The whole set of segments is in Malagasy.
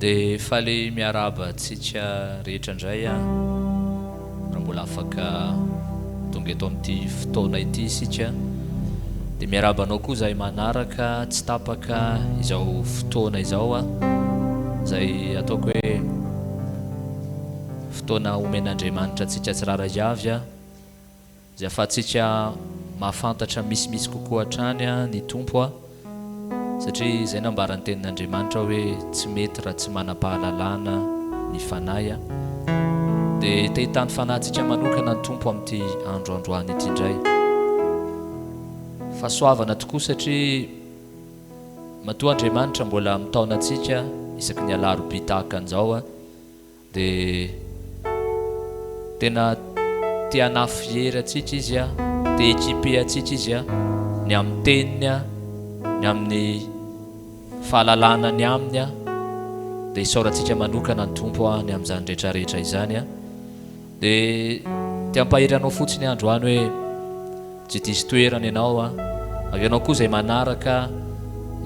dia faly miaraba tsika rehetra indray a raha mbola afaka tonga eto amin'ity fotoana ity isika dia miarabanao koa zahay manaraka tsy tapaka izao fotoana izao a zay ataoko hoe fotoana omen'Andriamanitra antsika tsirairay avy a zay ahafahantsika mahafantatra misimisy kokoa hatrany a ny tompo a satria izay nambarany tenin'Andriamanitra hoe tsy mety raha tsy manam-pahalalana ny fanahy a dia te hitany fanahintsika manokana ny tompo amin'ity androandroany ity indray fahasoavana tokoa satria matoa Andriamanitra mbola mitaona antsika isaky ny alarobia tahaka an'izao a dia tena te hanafy antsika izy a te équiper antsika izy a ny amin'ny teniny a ny amin'ny fahalalana ny aminy a dia isaorantsika manokana ny tompo a ny amin'izany rehetrarehetra izany a dia te hampahery anao fotsiny androany hoe tsy diso toerana ianao a avy anao koa izay manaraka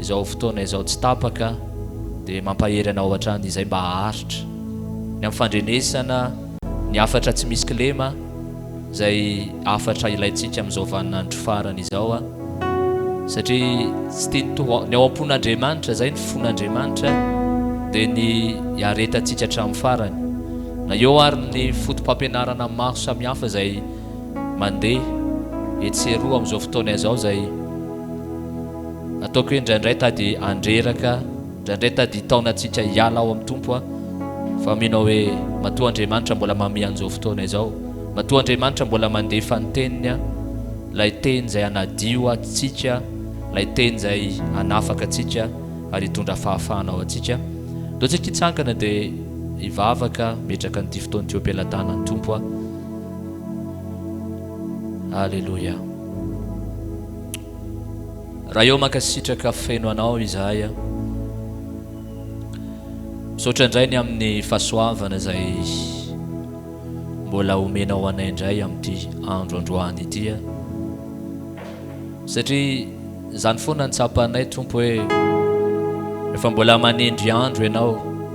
izao fotoana izao tsy tapaka dia mampahery anao hatrany izay mba haharitra ny amin'ny fandrenesana ny afatra tsy misy kilema zay afatra ilayntsika amin'izao vaninandro farany izao a satria tsy tiany ny ao am-pon'Andriamanitra zay ny fon'Andriamanitra dia ny hiaretantsika hatramin'ny farany na eo ary ny fotom-pampianarana maro samihafa zay mandeha etseroa amin'izao fotoana izao zay ataoko hoe indraindray tady andreraka indraindray tady taonantsika hiala ao amin'ny tompo a fa minao hoe matoa Andriamanitra mbola mamia an'izao fotoana izao matoa Andriamanitra mbola mandefa ny teniny a lay teny zay anadio atsika lay teny zay anafaka atsika ary hitondra fahafahana ao atsika do tsika hitsangana dia hivavaka metraka nyity fotoana ty ampelatana ny tompo a alleloia raha eo mankasitraka feno anao izahay a misaotra indray ny amin'ny fahasoavana zay mbola omenao anay indray amin'ity androandroany ity a satria zany foana nitsapanay tompo hoe rehefa mbola manendry andro ianao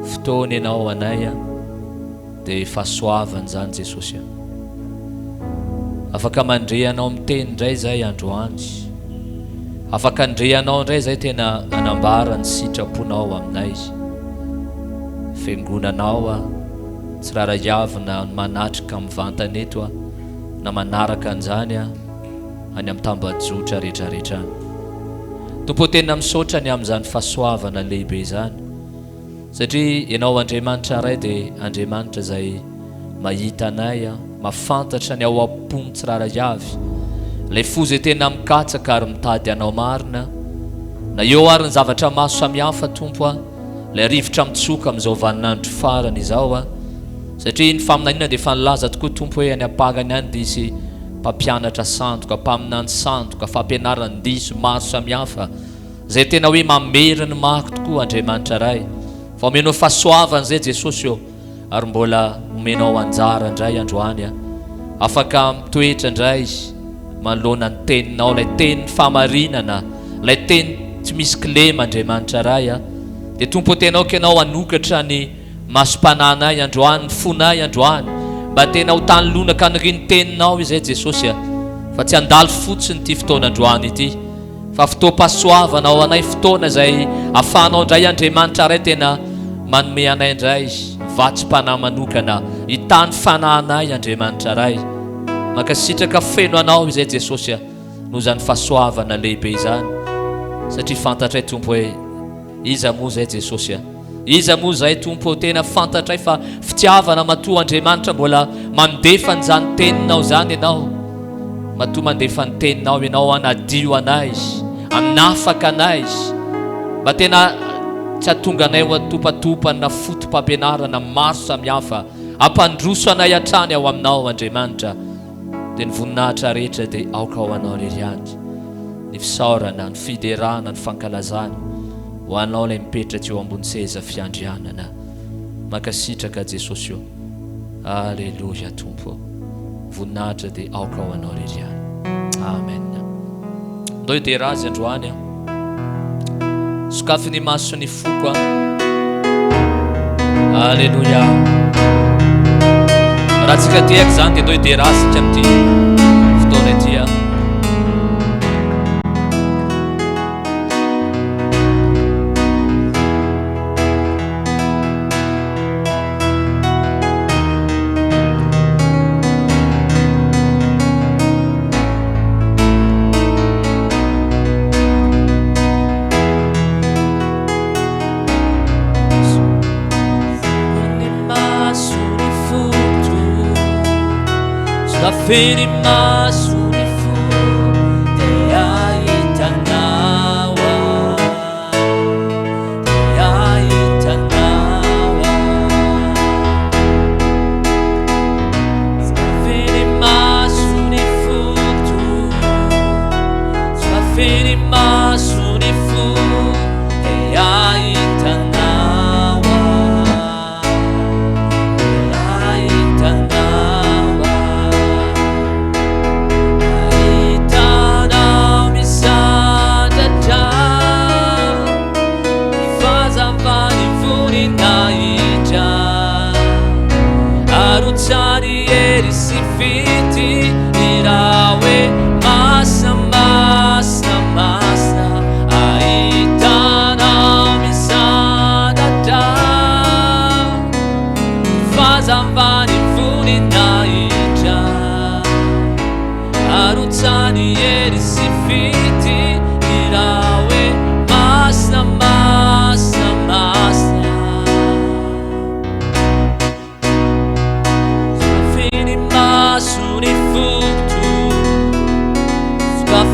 fotoana ianao anay a dia fahasoavana zany Jesosy a afaka mandreanao miteny indray zay androany afaka andreanao indray zay tena anambara ny sitraponao aminay fiangonanao a tsiraray avy na manatrika amin'ny vantana eto a na manaraka an'izany a any amin'ny tambajotra rehetrarehetra any tompo tena misaotra ny amin'izany fahasoavana lehibe izany satria ianao Andriamanitra ray dia Andriamanitra zay mahita anay a mahafantatra ny ao am-pony tsiraray avy lay fo zay tena mikatsaka ary mitady anao marina na eo ary ny zavatra maso samihafa tompo a lay rivotra mitsoka amin'izao vaninandro farany izao a satria ny faminaniana dia efa nilaza tokoa tompo hoe any ampagany any disy mpampianatra sandoka mpaminany sandoka fampianarany diso maro samihafa zay tena hoe mameriny mako tokoa Andriamanitra ray fa omenao fahasoavana zay Jesosy eo ary mbola omenao anjara indray androany a afaka mitoetra indray manoloana ny teninao lay teny fahamarinana lay teny tsy misy kilema Andriamanitra ray a dia tompo tenao kenao anokatra ny masom-pananay androany ny fonay androany mba tena ho tany lonaka niriny teninao izay Jesosy a fa tsy andalo fotsiny ity fotoana androany ity fa fotoam-pahasoavana ao anay fotoana zay ahafahanao indray Andriamanitra ray tena manome anay indray vatsim-panahy manokana hitany fanahinay Andriamanitra ray mankasitraka feno anao izay Jesosy a noho zany fahasoavana lehibe izany satria fantatray tompo hoe iza moa zay Jesosy a iza moa zay tompo tena fantatray fa fitiavana matoa Andriamanitra mbola mandefa n'izany teninao zany ianao matoa mandefa ny teninao ianao anadio anay anafaka anay mba tena tsy hatonga anay ho atopatopany na fotom-pampianarana maro samihafa ampandroso anay hatrany ao aminao Andriamanitra dia ny voninahitra rehetra dia aoka ao anao reriany ny fisaorana ny fiderana ny fankalazana ho anao lay mipetratra eo ambony seza fiandrianana mankasitraka Jesosy eo alleluia tompo voninahitra dia aoka ao anao reriany amen ndao iderazy androany a sokafy ny maso ny foko a Alléluia. Raha tsika ty haiko zany dia atao iterasika amin'ity fotoana ity. Fini masuni fu te aitanawa, te aitanawa. Fini masuni fu tu, fini masuni fu te aitanawa. Arutsani eri sifiti irawe masa masa masa aitana misada da fazambani funi naija. Arutsani eri sifiti irawe masa masa masa masuni futu,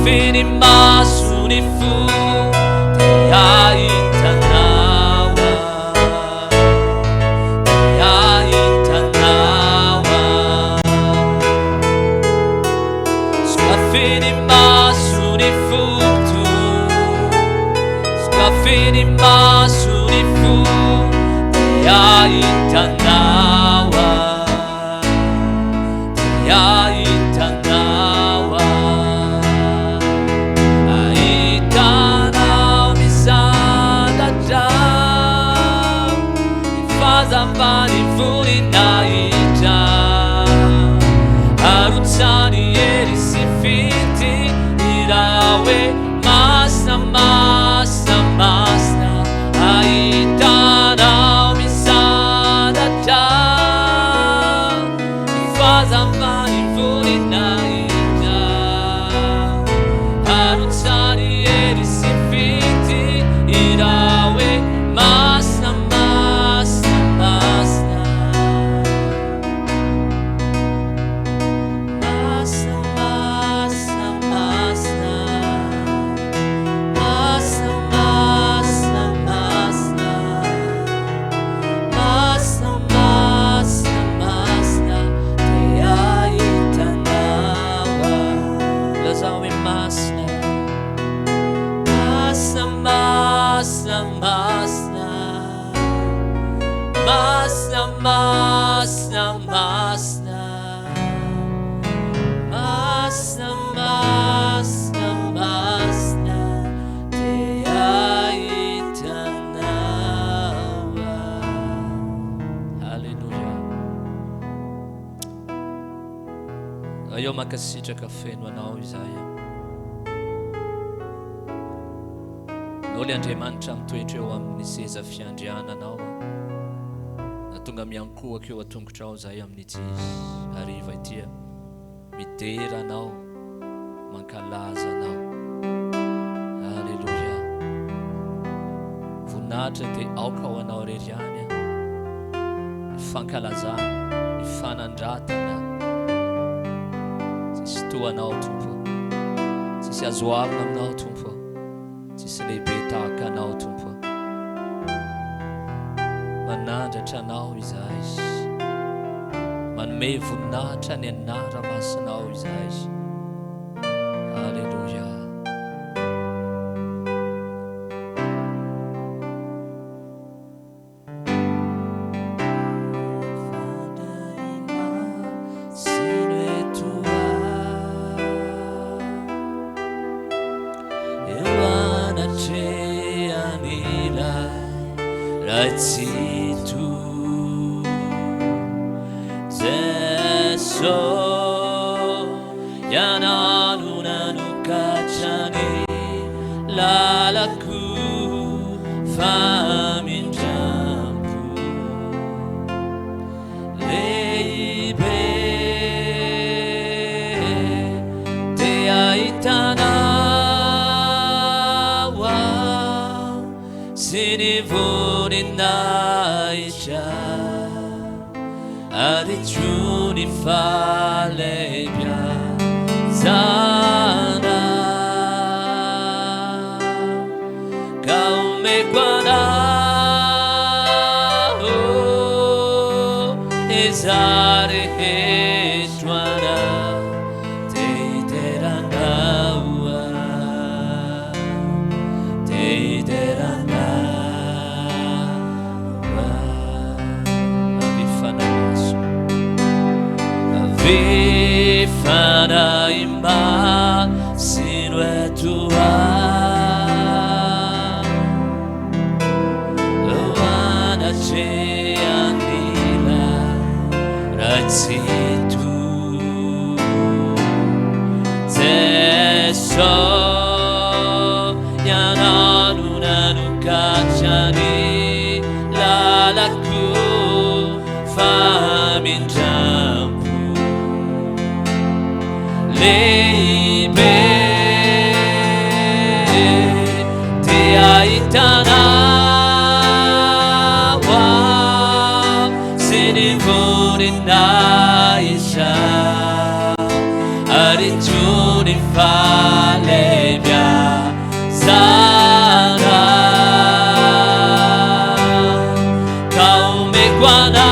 fini masuni fu te aitanawa, te aitanawa. Fini masuni futu, fini masuni fu te aitanawa. Aitanawa, aitanawa misada jam, fazambani funi naija. Arutsani eri sifiti irawe masa masa masa aitanawa misada jam, fazambani funi naija. Arutsani eri sifiti irawe masa masa masa masa masa masa masa masa masa masa masa masa te aitanawa. Lazawi masna masa masa masa masa masa masa masa masa masa te aitanawa. Haleluya. Ayo makasitraka feno anao Isaia. Nao le Andriamanitra mitoetra eo amin'ny seza fiandriananao, na tonga miankohaka eo atongotra ao zahay amin'ity hariva ity. Midera anao, mankalaza anao. Haleluya. Voninahitra dia aoka ho anao rery ihany, ny fankalazana, ny fanandratana. Tsisy toanao Tompo, tsisy azo avina aminao Tompo, tsisy lehibe tahaka anao Tompo. Manandratra anao izahay, manome voninahitra ny anara-masinao izahay. Haleluya. Ratsitu so yananunanukachani lalaku faminjampu leibe te aitanawa sinivuninaisha Adicuni falebia zana kaume guana ezare hejwana teiteranawa Vifana ima sinuetua Luana ceanila razitu Teso yananunanukachani lalaku faminjampu Leibe te aitanawa sinivuninaisha adicuni falebia zana kaume guana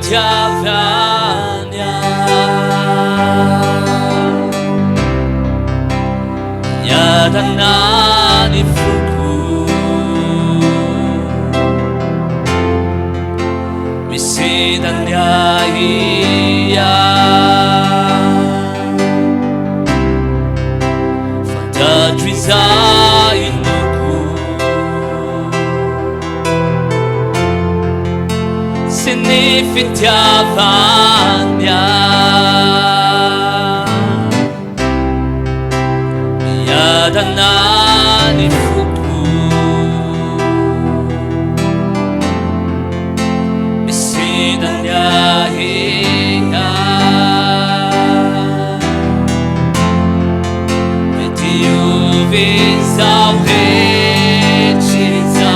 Fitiavania Yadanani fuku Misidanyaiya Fantadrizainuku sy ny fitiavany miadana ny foko misidany ahina mety ovy zao rehetra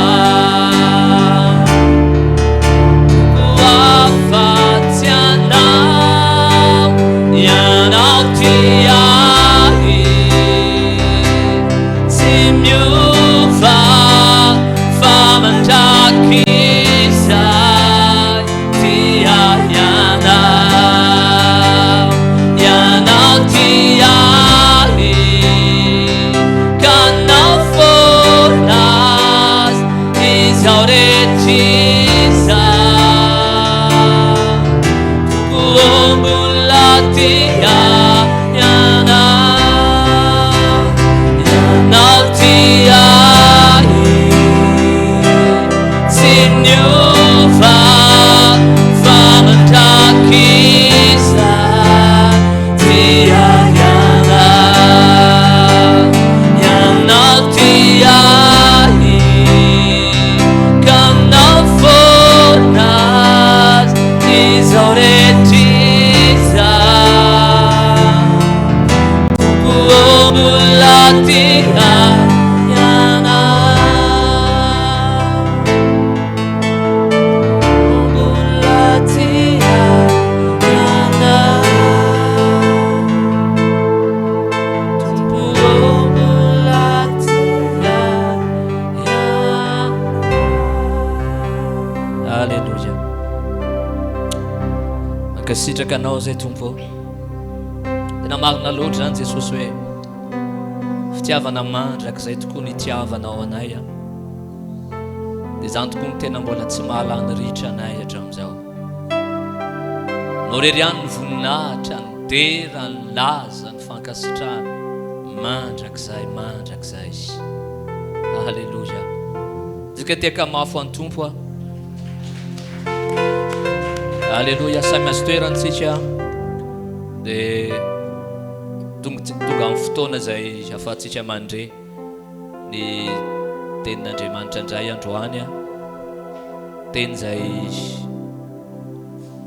afatsy anao ianao ty ahy tsy miova fa mandraky izay ty ahy ianao ty ahy ka nao fonazy izao rehetra sitraka anao zay tompo tena marina loatra zany Jesosy hoe fitiavana mandraka zay tokony hitiavanao anay dia zany tokony tena mbola tsy mahalany ritra anay hatramin'izao no reriany ny voninahitra ny dera ny laza ny fankasitrahana mandrakizay halleluja zika tiaka mafo any tompo Alléluia, samy azo toerantsika dia tonga amin'ny fotoana zay afahantsika mandre ny tenin'Andriamanitra indray androany teny zay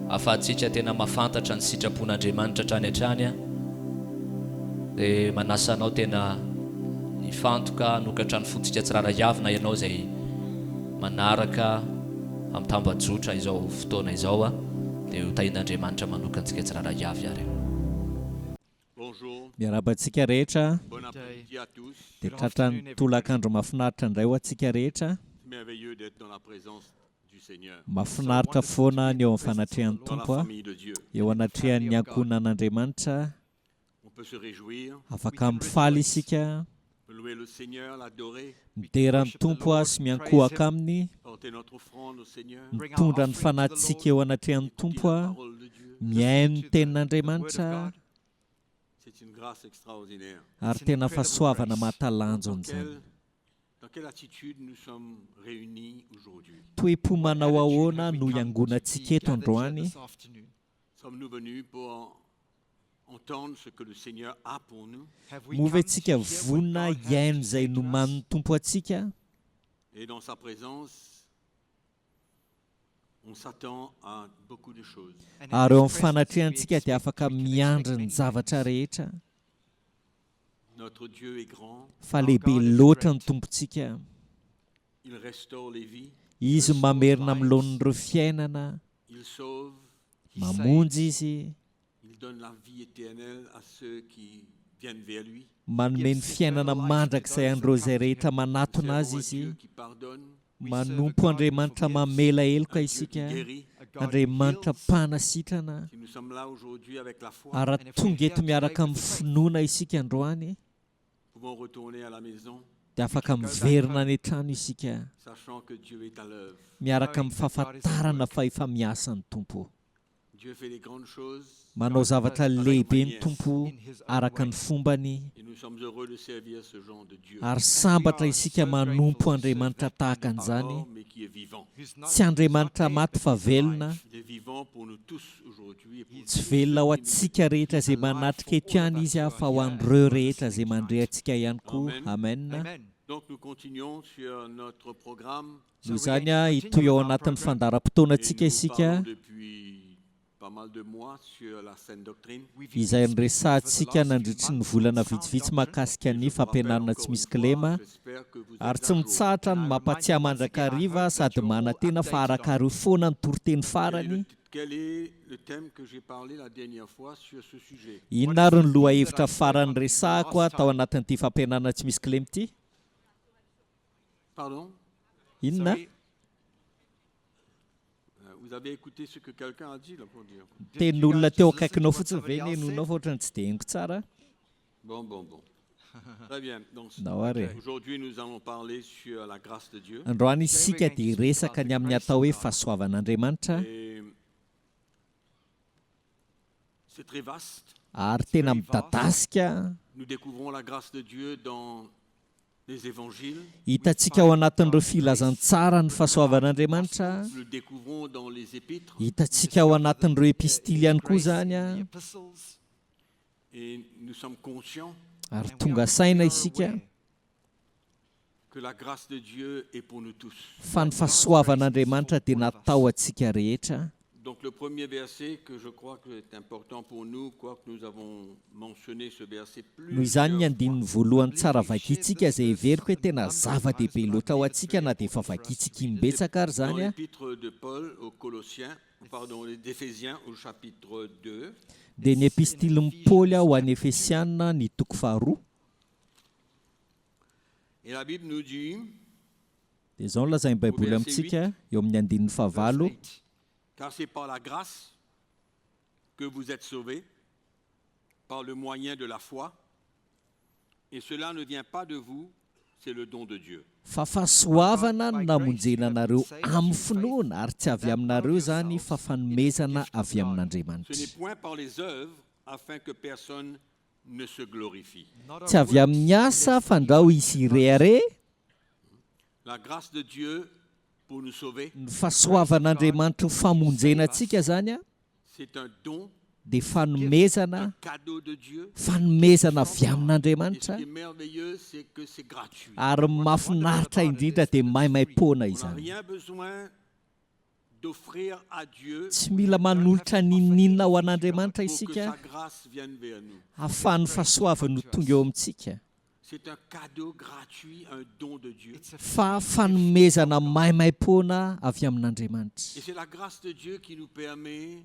afahantsika tena mahafantatra ny sitrapon'Andriamanitra hatrany dia manasa anao tena hifantoka hanokatra ny fototsika tsirairavina ianao zay manaraka amin'ny tambajotra izao fotoana izao dia utahin'Andriamanitra manokantsika tsirairavy ary. Miarabantsika rehetra dia tratran'ny tolakandro mahafinaritra indray ho antsika rehetra. Mahafinaritra foana ny eo amin'ny fanatrehan'ny Tompo eo anatrehan'ny ankohonan'Andriamanitra afaka mifaly isika mideran'ny Tompo sy miankohaka aminy mitondra ny fanahytsika eo anatrehan'ny Tompo mihaino ny tenin'Andriamanitra ary tena fahasoavana mahatalanjo an'izany. Toe-po manao ahoana no iangonantsika eto androany? Move antsika vonona iaino izay noman'ny Tompo antsika? Ary eo amin'ny fanatrehantsika dia afaka miandry ny zavatra rehetra. Fa lehibe loatra ny Tompontsika. Izy mamerina milon'ireo fiainana, mamonjy izy, manome ny fiainana mandrakizay an'ireo izay rehetra manatona azy izy, manompo Andriamanitra mamela heloka isika, Andriamanitra mpanasitrana. Ary tonga eto miaraka amin'ny finoana isika androany dia afaka miverina ny trano isika miaraka amin'ny fahafantarana fa efa miasa ny Tompo. manao zavatra lehibe ny tompo araka ny fombany ary sambatra isika manompo Andriamanitra tahaka an'izany, tsy Andriamanitra maty fa velona, tsy velona ho antsika rehetra izay manatrika eto ihany izy fa ho an'ireo rehetra izay mandre antsika ihany koa. Amen. Noho izany hitoy ao anatin'ny fandaharam-potoanantsika isika izay niresahantsika nandritry ny volana vitsivitsy mahakasika ny fampianarana tsy misy kilema, ary tsy mitsahatra ny mampatsiahy mandrakariva sady manantena fa arakareo foana ny toriteny farany. Inona ary ny loha hevitra farany resahako tao anatin'ity fampianarana tsy misy kilema ity? Inona? Tenin'olona teo akaikinao fotsiny ve ny henonao fa ohatrany tsy dia henoko tsara? Nao ary. Androany isika dia resaka ny amin'ny atao hoe fahasoavan'Andriamanitra, ary tena midadasika. Hitantsika ao anatin'ireo filazantsara ny fahasoavan'Andriamanitra, hitantsika ao anatin'ireo epistily ihany koa izany, ary tonga saina isika fa ny fahasoavan'Andriamanitra dia natao antsika rehetra. Donc le premier verset que je crois que est important pour nous, quoique nous avons mentionné ce verset plus. Noho izany ny andininy voalohany tsara vakitsika izay heveriko hoe tena zava-dehibe loatra ho antsika na dia efa vakitsika imbetsaka ary zany. L'épître de Paul aux Colossiens, pardon, d'Éphésiens au chapitre 2. Dia ny epistiliny Paoly ho an'ny Efesiana ny toko faharoa. Et la Bible nous dit. Dia izao no lazainy Baiboly amintsika eo amin'ny andininy fahavalo. Car c'est par la grâce que vous êtes sauvés, par le moyen de la foi, et cela ne vient pas de vous, c'est le don de Dieu. Fa fahasoavana no namonjena anareo amin'ny finoana ary tsy avy aminareo izany fa fanomezana avy amin'Andriamanitra. Ce n'est point par les œuvres afin que personne ne se glorifie. Tsy avy amin'ny asa fa ndao hisy irehare. La grâce de Dieu pour nous sauver. Ny fahasoavan'Andriamanitra ho famonjena antsika zany c'est un don, dia fanomezana, un cadeau de Dieu. fanomezana avy Et amin'Andriamanitra, ce qui est merveilleux, c'est que c'est gratuit. ary mahafinaritra indrindra dia maimai-poana On n'a izany. rien besoin d'offrir à Dieu Tsy mila manolotra ninninna ho an'Andriamanitra pour que isika sa grâce vienne vers nous. ahafahan'ny fahasoavany ho tonga eo amintsika, C'est un cadeau gratuit, un don de Dieu. fa fanomezana maimai-poana avy amin'Andriamanitra. Et c'est la grâce de Dieu qui nous permet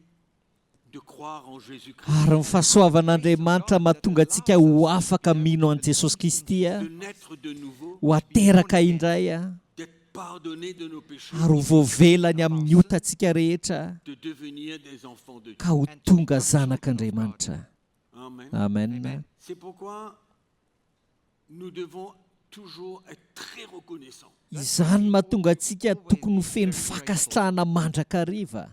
de croire en Jésus-Christ, Ary ny fahasoavan'Andriamanitra mahatonga antsika ho afaka mino an' Jesosy Kristy, de naître de nouveau, ho ateraka indray, d'être pardonné de nos péchés, ary ho voavelany amin'ny otantsika rehetra de devenir des enfants de Dieu. ka ho tonga zanak'Andriamanitra. Amen. Amen. C'est pourquoi nous devons toujours être très reconnaissants. Izany mahatonga antsika tokony ho feno fakasitrahana mandrakariva,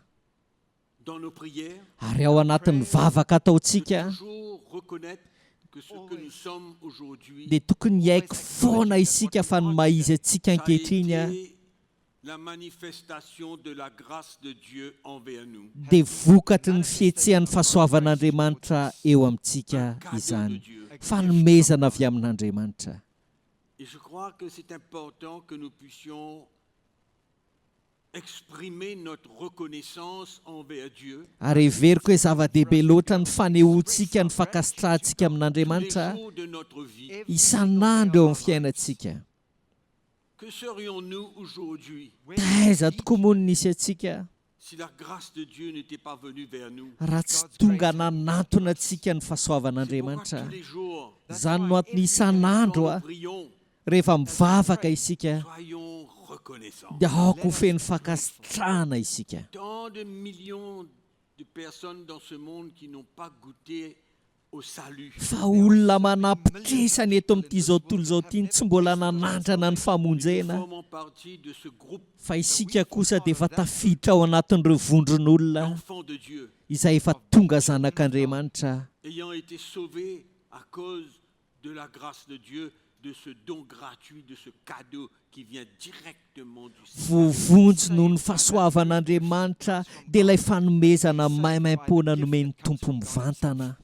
Dans nos prières, ary ao anatin'ny vavaka ataontsika toujours reconnaître que ce que nous sommes aujourd'hui dia tokony haiko foana isika fa ny maizy antsika ça a ankehitriny été la manifestation de la grâce de Dieu envers nous. dia vokatry ny fihetsehan'ny fahasoavan'Andriamanitra eo amintsika Cadeau de izany, Dieu. fanomezana avy amin'Andriamanitra. Et je crois que c'est important que nous puissions exprimer notre reconnaissance envers Dieu Ary heveriko hoe zava-dehibe loatra ny fanehoantsika ny fakasitrahantsika tous amin'Andriamanitra les jours de notre vie. isan'andro eo amin'ny fiainantsika. Que serions-nous aujourd'hui Taiza tokoa moa no nisy antsika si la grâce de Dieu n'était pas venue vers nous? raha tsy tonga nanantona antsika ny C'est pourquoi fahasoavan'Andriamanitra. tous les jours, Izany no antony isan'andro quand nous prions, rehefa mivavaka isika soyons reconnaissants. dia aoko ho feno fakasitrahana isika. Tant de millions de personnes dans ce monde qui n'ont pas goûté au salut. fa olona manapitresany eto amin'ity zao tontolo zao ity tsy mbola nanandrana ny famonjena Formons partie de ce groupe fa isika kosa dia efa tafiditra ao anatin'ireo vondron'olona d'enfants de Dieu, izay efa tonga zanak'Andriamanitra ayant été sauvés à cause de la grâce de Dieu, de ce don gratuit, de ce cadeau qui vient directement du ciel. voavonjy noho ny fahasoavan'Andriamanitra dia ilay fanomezana maimaim-poana nomeny tompo mivantana.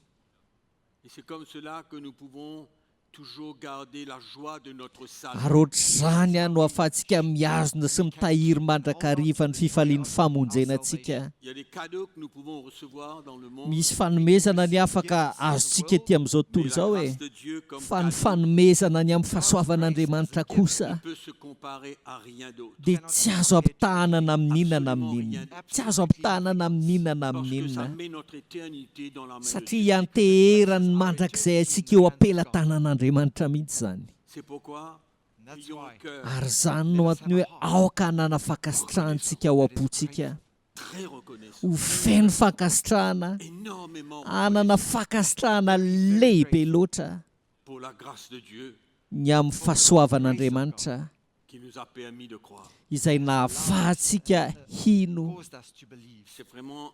Et c'est comme cela que nous pouvons toujours garder la joie de notre salut. Ary ohatr'izany no ahafahantsika miazona sy mitahiry mandrakariva ny fifalian'ny famonjenantsika. Il y a des cadeaux que nous pouvons recevoir dans le monde. Misy fanomezana ny afaka azontsika ety amin'izao tontolo Mais izao la e grâce de Dieu comme fa ny cadeau fanomezana ny amin'ny fahasoavan'Andriamanitra kosa ne peut se comparer à rien d'autre. dia tsy azo ampitahanana amin'inona amin'inona, tsy azo ampitahanana amin'inona Parce que ça amin'inona, met notre éternité dans la main de Dieu. satria anteherany mandrakizay antsika eo ampelatanan'Andriamanitra mihitsy zany. C'est pourquoi ayons un cœur Ary zany no antony hoe aoka hananafakasitrahantsika ao am-pontsika très reconnaissant, ho feno fankasitrahana, énormément hanana fakasitrahana lehibe loatra pour la grâce de Dieu ny amin'ny fahasoavan'Andriamanitra qui nous a permis de croire. izay nahafahantsika hino. caused us to believe. C'est vraiment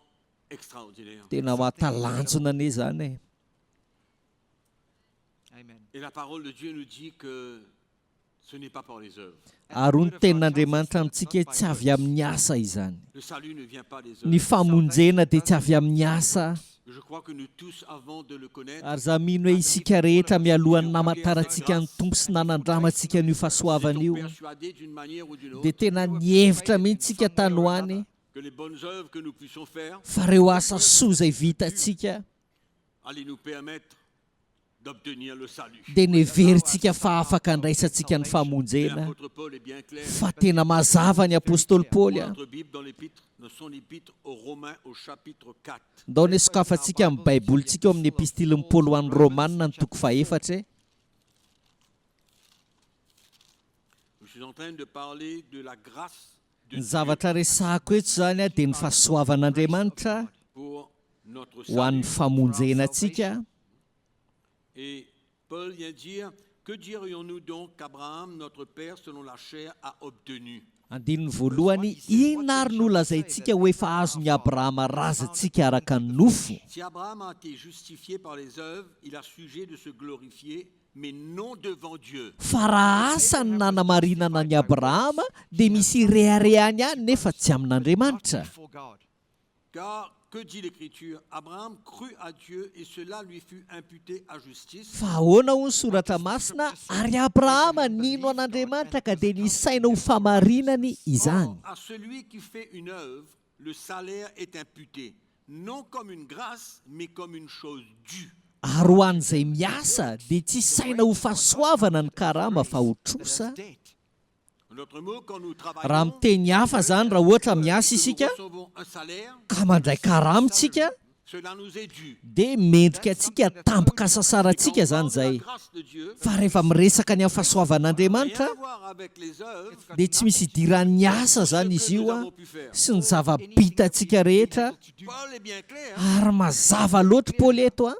extraordinaire. Tena mahatalanjona anie zany e. Amen. Et la parole de Dieu nous dit que ce n'est pas par les œuvres. Ary ny tenin'Andriamanitra amintsika tsy avy amin'ny asa izany. Le salut ne vient pas des Ny œuvres. famonjena dia tsy avy amin'ny asa. Je crois que nous tous, avant de le connaître, Ary za mino hoe isika rehetra mialohan'ny namantarantsika ny tompo sy nanandramantsika n'io fahasoavana io étions persuadés d'une manière ou d'une dia autre tena nihevitra mihitsika tany hoany que les bonnes œuvres que nous puissions faire fa ireo asa soa izay vitantsika allaient nous permettre d'obtenir le salut. dia neverintsika fa afaka andraisantsika ny Et famonjena. l'apôtre Paul est bien clair. Fa tena mazava ny apôstôly Paoly a. Notre Bible dans l'épître, dans son épître aux Romains au chapitre 4. Ndao ny sokafantsika amin'ny baibolitsika ao amin'ny epistilin'ny Paoly ho an'ny Romanina ny toko faefatra. Je suis en train de parler de la grâce de Ny Dieu zavatra resahako eto zany a dia ny fahasoavan'Andriamanitra pour notre ho an'ny salut. famonjenantsika. Et Paul vient dire, que dirions-nous donc qu'Abraham, notre père, selon la chair, a obtenu? Andininy voalohany, inona ary no lazaintsika hoe efa azon'ny Abrahama razantsika araka ny nofo? Si Abraham a été justifié par les œuvres, il a sujet de se glorifier, mais non devant Dieu. Fa raha asa ny nanamarinana ny Abrahama dia misy reharehany ihany nefa tsy amin'Andriamanitra. Before God. Car, que dit l'Écriture? Abraham crut à Dieu et cela lui fut imputé à justice. Fa ahoana ho ny soratra masina ary Abrahama nino an'Andriamanitra ka dia nisaina ho famarinany izany. Or, à celui qui fait une œuvre, le salaire est imputé, non comme une grâce, mais comme une chose due. Ary ho an'izay miasa dia tsy saina ho fahasoavana ny karama fa ho trosa. Date. En d'autres mots, quand nous Raha travaillons, miteny hafa zany raha ohatra miasa nous isika recevons un salaire, ka mandray karamitsika cela nous est dû. dia mendrika antsika tampoka sasarantsika Quand on zany parle de la zay. grâce de Dieu, Fa rehefa miresaka ny amin'ny rien fahasoavan'Andriamanitra à voir avec les œuvres dia tsy misy idiran'ny asa zany izy io a sy ny zava-bitantsika rehetra. Paul est bien clair. Ary mazava loatra Paoly eto a.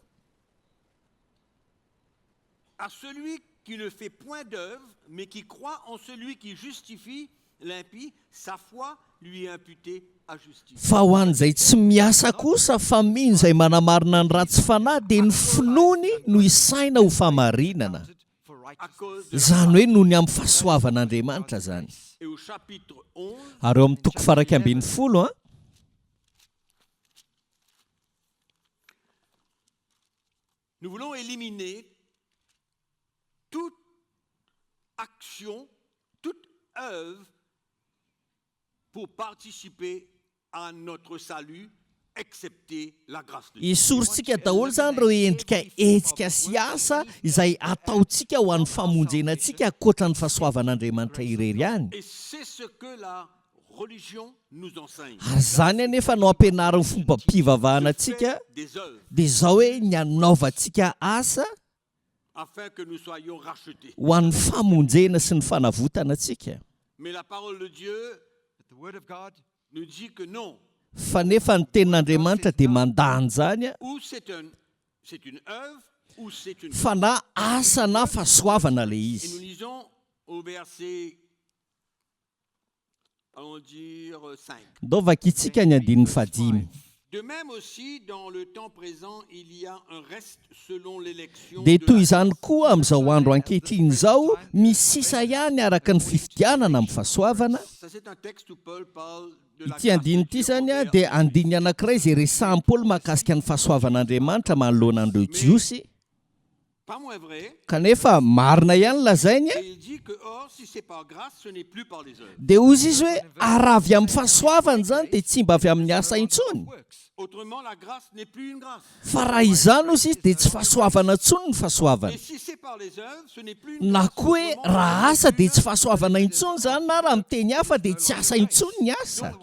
À celui qui ne fait point d'œuvre, mais qui croit en celui qui justifie l'impie, sa foi lui est imputée à justice. Fa ho an'izay tsy miasa kosa fa mino izay manamarina ny ratsy fanahy dia ny finoany no isaina ho famarinana. For À righteousness. cause de Zany hoe noho ny amin'ny fahasoavan'Andriamanitra zany. Et au chapitre 11, Ary eo amin'ny toko farak ambin'ny folo a nous voulons éliminer toute action, toute œuvre pour participer à notre salut, excepté la grâce de Dieu. isorontsika daholo zany ireo endrika hetsika sy asa izay ataontsika ho an'ny famonjenantsika ankoatra ny fahasoavan'Andriamanitra irery ihany. Et c'est ce que la religion nous enseigne. Ary zany anefa no ampianarin'ny fomba mpivavahanantsika Faites des œuvres dia izao hoe ny anaovantsika asa afin que nous soyons rachetés. ho an'ny famonjena sy ny fanavotanantsika. Mais la parole de Dieu But the word of God nous dit que non. Fa nefa ny tenin'Andriamanitra dia mandany zany a. Ou c'est c'est une œuvre ou c'est une fa na asa na fahasoavana le Et nous izy. lisons au verset, allons dire 5. Ndaovaka itsika ny andininy fahadimy. De même aussi, dans le temps présent, il y a un reste selon l'élection Dia de toy la izany grâce. koa amin'izao andro ankehitriny izao misy sisa ihany araka ny fifidianana amin'ny fahasoavana. Ça, c'est un texte où Paul parle de la Ity grâce andiny de ity Dieu zany a envers dia andiny anankiray izay resahan'ny Paoly mahakasika ny fahasoavan'Andriamanitra manoloanan'ireo jiosy. Pas moins vrai. Kanefa marina ihany lazainy a. Et il dit que, or, si c'est par grâce, ce n'est plus par les œuvres. Dia ozy izy hoe araha avy amin'ny fahasoavana zany dia tsy mba avy amin'ny asa intsony. Autrement, la grâce n'est plus une grâce. Fa raha izany ozy izy dia tsy fahasoavana intsony ny fahasoavana. Et si c'est par les œuvres, ce n'est plus une Na grâce. koa hoe Autrement, raha asa dia tsy fahasoavana intsony zany, na raha miteny hafa dia tsy asa intsony ny asa.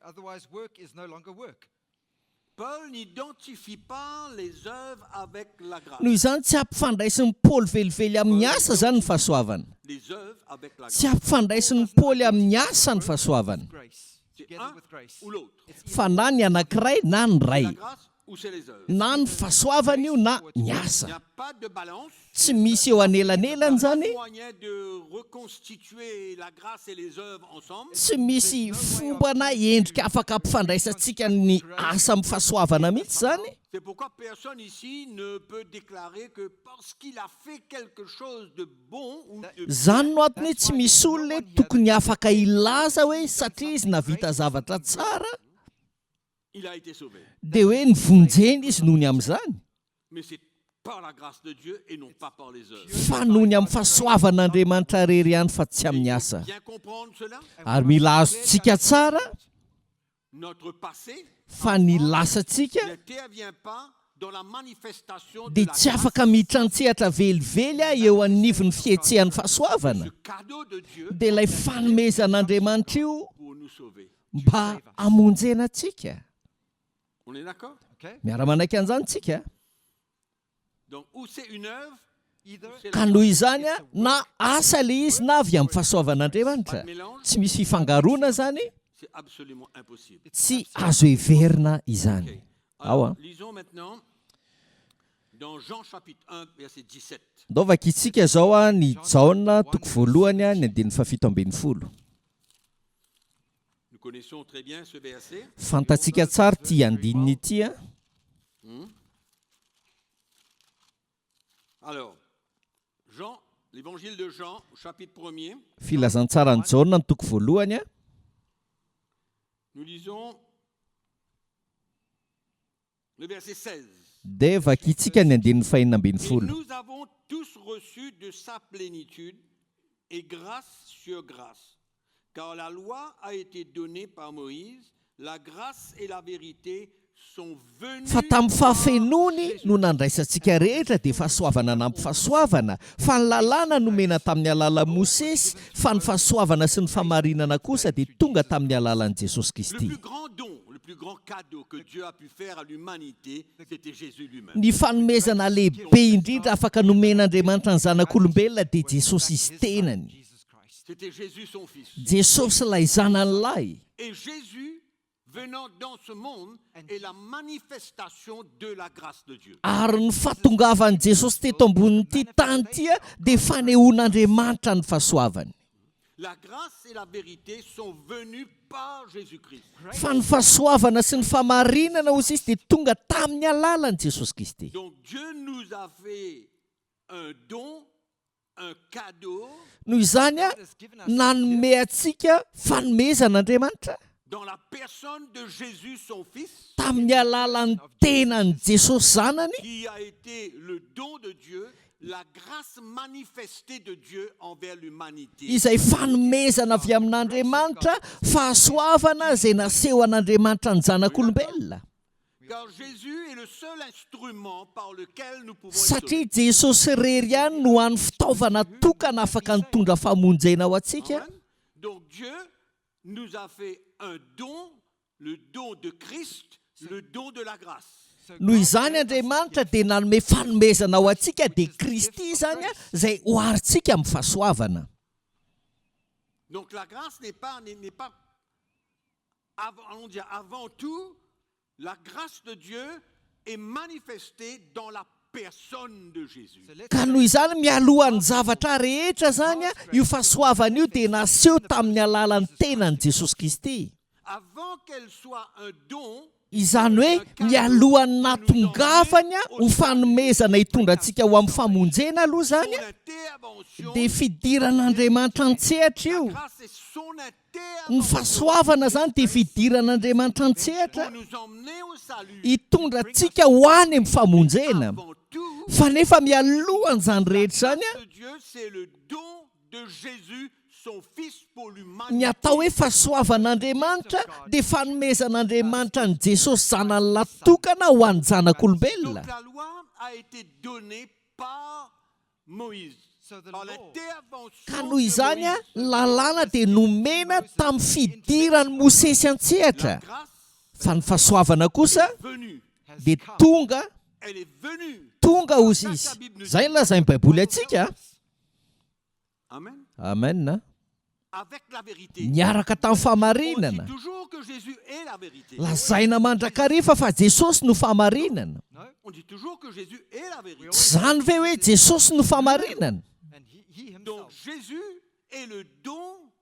Otherwise, work is no longer work. Paul n'identifie pas les œuvres avec la grâce. Noho izany tsy ampifandraisin'ny Paoly velively amin'ny asa zany ny fahasoavana. Les œuvres avec la Tsy grâce. ampifandraisin'ny Paoly amin'ny asa ny fahasoavana. Grace. C'est Together un with grace. ou l'autre. Fa na ny anankiray na ny La ray. grâce ou c'est les œuvres. Na ny fahasoavana io na ny Il n'y asa. a pas de balance. Tsy misy eo anelanelany zany. Moyen de reconstituer la grâce et les œuvres ensemble. Tsy misy fomba na endrika afaka ampifandraisantsika ny asa amin'ny fahasoavana mihitsy zany. C'est pourquoi personne ici ne peut déclarer que parce qu'il a fait quelque chose de bon ou de Zany no antony hoe tsy misy olona hoe tokony afaka ilaza hoe satria izy navita zavatra tsara il a été sauvé. dia hoe nivonjeny izy noho ny amin'izany. Mais c'est par la grâce de Dieu et non pas par les œuvres. Fa noho ny amin'ny fahasoavan'Andriamanitra rery ihany fa tsy amin'ny asa. Bien comprendre cela. Ary mila azontsika tsara Notre passé fa ny lasantsika n'intervient pas dans la manifestation de dia la tsy grâce, afaka miditra antsehatra velively a eo anivon'ny fihetsehan'ny fahasoavana. ce cadeau de Dieu Dia ilay fanomezan'Andriamanitra io pour nous sauver. mba hamonjena antsika. On est d'accord? Okay? Miara-manaiky an'izany tsika. Donc, ou c'est une œuvre, Either c'est Ka la noho izany a na asa le izy na avy amin'ny fahasoavan'Andriamanitra. mélange, Tsy misy fifangaroana zany, c'est absolument impossible. tsy azo heverina izany. Alors, Awa. lisons maintenant dans Jean chapitre 1, verset 17. Ndaovaka itsika izao a ny Jaona toko voalohany a ny andininy fafito ambin'ny folo. Nous connaissons très bien ce verset. Fantatsika tsara ty andininy ity a. Alors, Jean, l'évangile de Jean, chapitre 1er, Filazantsara ny Jaona ny toko voalohany a. nous lisons le verset 16. Dia vakitsika ny andininy fahenina ambin'ny Et folo. nous avons tous reçu de sa plénitude et grâce sur grâce. Car la loi a été donnée par Moïse, la grâce et la vérité sont venues Fa tamin'ny par fahafenony no nandraisantsika rehetra dia fahasoavana nampy fahasoavana. Fa ny lalàna nomena tamin'ny alala Mosesy, fa ny fahasoavana sy ny famarinana kosa dia tonga tamin'ny alalan'i Jesosy Le Kristy. plus grand don, le plus grand cadeau que Dieu a pu faire à l'humanité, c'était Jésus lui-même. Ny fanomezana lehibe indrindra afaka nomen'Andriamanitra ny zanak'olombelona dia Jesosy izy tenany. Jesus Christ. C'était Jésus son fils. Jesosy lay zanany lahy. Et Jésus, venant dans ce monde, est la manifestation de la grâce de Dieu. Ary ny fahatongavan'i Jesosy teto ambonin'ity tany ity a dia fanehoan'Andriamanitra ny fahasoavany. La grâce et la vérité sont venues par Jésus-Christ. Fa ny fahasoavana sy ny famarinana ozy izy dia tonga tamin'ny alalan'i Jesosy Kristy. Donc Dieu nous a fait un don, un cadeau Noho izany a nanome antsika fanomezan'Andriamanitra dans la personne de Jésus son fils, tamin'ny alalan'ny tenany Jesosy zanany, qui a été le don de Dieu, la grâce manifestée de Dieu envers l'humanité. izay fanomezana avy amin'Andriamanitra, fahasoavana izay naseho an'Andriamanitra ny zanak'olombelona. Car Jésus est le seul instrument par lequel nous pouvons être Satria Jesosy rery ihany no an'ny fitaovana tokana afaka nitondra famonjena ao antsika. sauvés. Donc Dieu nous a fait un don, le don de Christ, le don de la grâce. Noho izany Andriamanitra dia nanome fanomezana ao antsika dia Kristy zany a izay hoarintsika amin'ny fahasoavana. Donc la grâce n'est pas avant tout, la grâce de Dieu est manifesté dans la personne de Jésus. So let's ka noho izany mialohan'ny zavatra rehetra zany a io fahasoavana io dia naseho tamin'ny alalan'ny tenany Jesosy Kristy. Avant qu'elle soit un don, Izany hoe mialohan'ny natongavany a ho fanomezana hitondrantsika ho amin'ny famonjena aloha son zany a intervention, dia fidiran'Andriamanitra an-tsehatra io. la grâce est son Ny intervention fahasoavana zany dia fidiran'Andriamanitra an-tsehatra pour nous emmener au salut. hitondrantsika ho any amin'ny famonjena. Avant tout, Fa nefa mialohan'izany rehetra zany a de Dieu, c'est le don de Jésus, son Fils, pour ny l'humanité. atao hoe fahasoavan'Andriamanitra dia fanomezan'Andriamanitra ny Jesosy zanany natokana ho an'ny zanak'olombelona. Donc la loi a été donnée par Moïse. So the Par law l'intervention Ka de noho izany a Moïse, ny lalàna dia nomena tamin'ny fidirany Mosesy la an-tsehatra. grâce Fa ny fahasoavana kosa est venue. has dia come. tonga Elle est venue. tonga ozy izy. Zay no lazain'ny Baiboly antsika. Amen. Amen. Avec la vérité. Miaraka tamin'ny On dit fahamarinana. toujours que Jésus est la vérité. Lazaina mandrakarifa fa Jesosy no fahamarinana. No? On dit toujours que Jésus est la vérité. Tsy zany ve hoe Jesosy no fahamarinana? And he Donc himself. Jésus est le don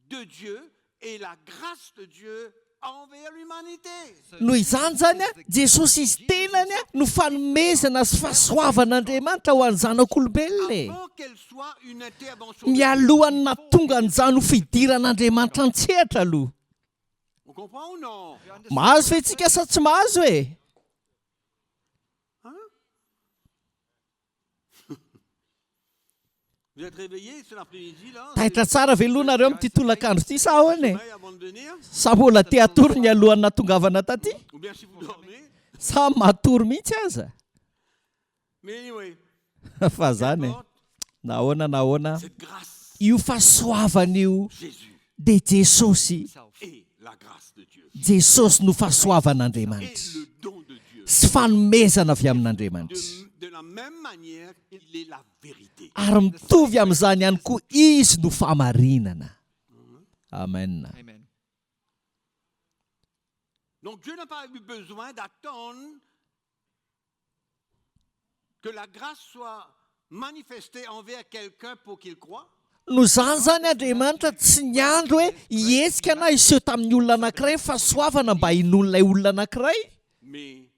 de Dieu et la grâce de Dieu envers l'humanité. Noho izany zany a Jesosy izy tenany a no fanomezana sy fahasoavan'Andriamanitra ho an'ny zanak'olombelona. Avant qu'elle soit une intervention. Mialohany natonga an'izany ho fidiran'Andriamanitra an-tsehatra aloha. On comprend ou non? Mahazo ve tsika sa tsy mahazo e? Vous êtes réveillés cet après-midi là? Taitra tsara veloha nareo amin'ity tolakandro ity sa ahoana e? Sommeil avant de venir? Sa mbola te hatory ny alohany natongavana taty? Ou bien si vous dormez? Sa matory mihitsy aza? Mais anyway, Fa zany e. porte Nahoana cette grâce. io fahasoavana io Jésus dia Jesosy. Himself. est la grâce de Dieu. Jesosy no Et fahasoavan'Andriamanitra le don de Dieu. sy fanomezana avy amin'Andriamanitra. De la même manière qu'il est la vérité. Ary mitovy amin'izany ihany koa izy no fahamarinana. Amen. Amen. Donc Dieu n'a pas eu besoin d'attendre que la grâce soit manifestée envers quelqu'un pour qu'il croie. No zany Andriamanitra tsy niandro hoe hihetsika na iseho tamin'ny olona anankiray fahasoavana mba hinon'ilay olona anankiray. Mais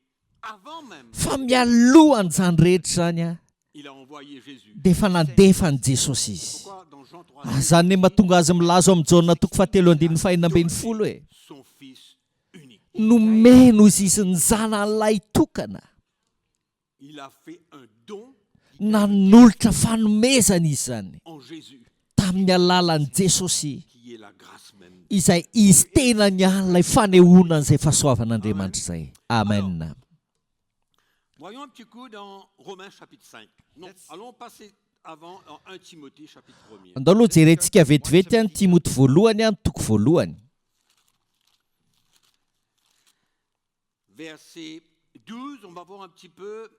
avant même, Fa mialohan'izany rehetra zany a il a envoyé Jésus. dia efa nandefany Jesosy izy. Pourquoi dans Jean 3, Zany ne mahatonga azy milazo amin'ny Jaona toko 7:4 hoe son Fils unique. nomeno izy ny zanan'ilay tokana. Il a fait un don Nanolotra fanomezana izy zany en Jésus, tamin'ny alalan'i Jesosy qui est la grâce même. izay izy tena nian'ilay fanehoanan'izay fahasoavan'Andriamanitra izay. Amen. Voyons un petit coup dans Romains chapitre 5. Non, allons passer avant en 1 Timothée chapitre 1er. Andao aloha jerentsika vetivety any Timoty voalohany any toko voalohany. Verset 12, on va voir un petit peu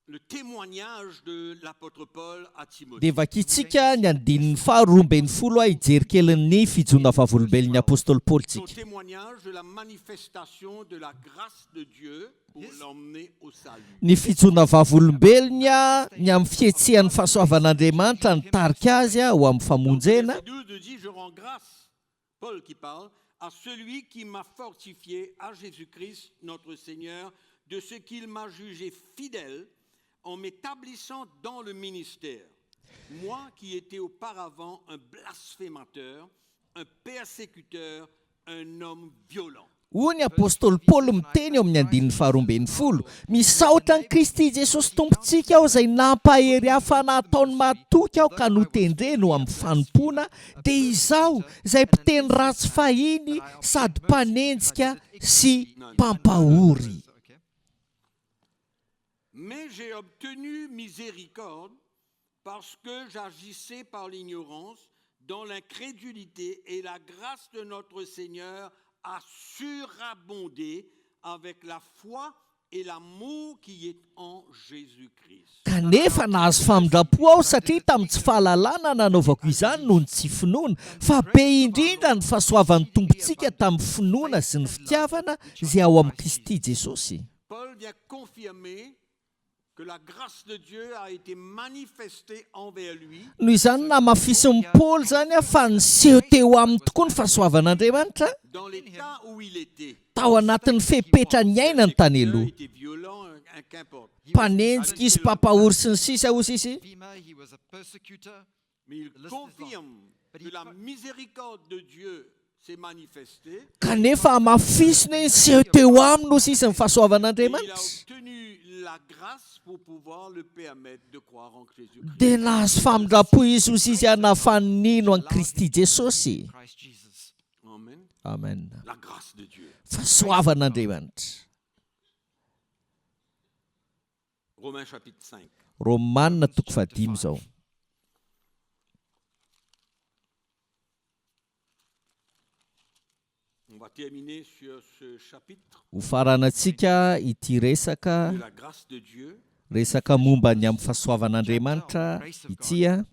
le témoignage de l'apôtre Paul à Timothée. Dia vakitsika ny andinin'ny 12 hijery kelin'ny fijona vavolombelon'ny apôstôly Son Paultsika. témoignage de la manifestation de la grâce de Dieu pour l'emmener au salut. Ny fijona vavolombelony a ny amin'ny fihetsehan'ny fahasoavan'Andriamanitra nitarika azy a ho amin'ny famonjena. Verset 12 dit, je rends grâce, Paul qui parle, à celui qui m'a fortifié, à Jésus-Christ, notre Seigneur, de ce qu'il m'a jugé fidèle en m'établissant dans le ministère. Moi qui étais auparavant un blasphémateur, un persécuteur, un homme violent. Hoy ny apôstôly Paul miteny eo amin'ny andinin'ny 12. Misaotra ny Kristy Jesosy tompontsika aho izay nampahery hafa nataony matoky aho ka notendreno amin'ny fanompona dia izaho izay mpiteny ratsy fahiny sady mpanenjika sy mpampahory. Okay. Mais j'ai obtenu miséricorde parce que j'agissais par l'ignorance, dans l'incrédulité, et la grâce de notre Seigneur a surabondé avec la foi et l'amour qui est en Jésus-Christ. Kanefa nahazo famindrapo aho satria tamin'ny tsy fahalalana nanaovako izany noho ny tsy finoana, fa be indrindra ny fahasoavan'ny tompontsika tamin'ny finoana sy ny fitiavana izay ao amin'ny Kristy Jesosy. Paul vient confirmer que la grâce de Dieu a été manifestée envers lui noho izany namafisin'ny Paoly zany a fa niseho teo aminy tokoa ny fahasoavan'Andriamanitra dans l'état où il était. tao anatin'ny fepetra ny aina ny tany Il aloha était violent, qu'importe. mpanenjika izy mpampahory sy ny sisa hozy izy He was a persecutor. Mais il The list is confirme But que he la co- miséricorde de Dieu s'est manifestée. kanefa mafisina niseho teo aminy hozy izy ny Et il a fahasoavan'Andriamanitra obtenu la grâce pour pouvoir le permettre de croire en Jésus-Christ. dia nahazo famindrapo izy hozy izy anafanino an'i Kristy Jesosy. Christ Jesus. Amen. Amen. La grâce de Dieu. Fahasoavan'Andriamanitra. Romains chapitre 5. Romanina toko 5 zao. On va terminer sur ce chapitre Ho faranantsika ity resaka de la grâce de Dieu. resaka momba ny amin'ny fahasoavan'Andriamanitra ity a.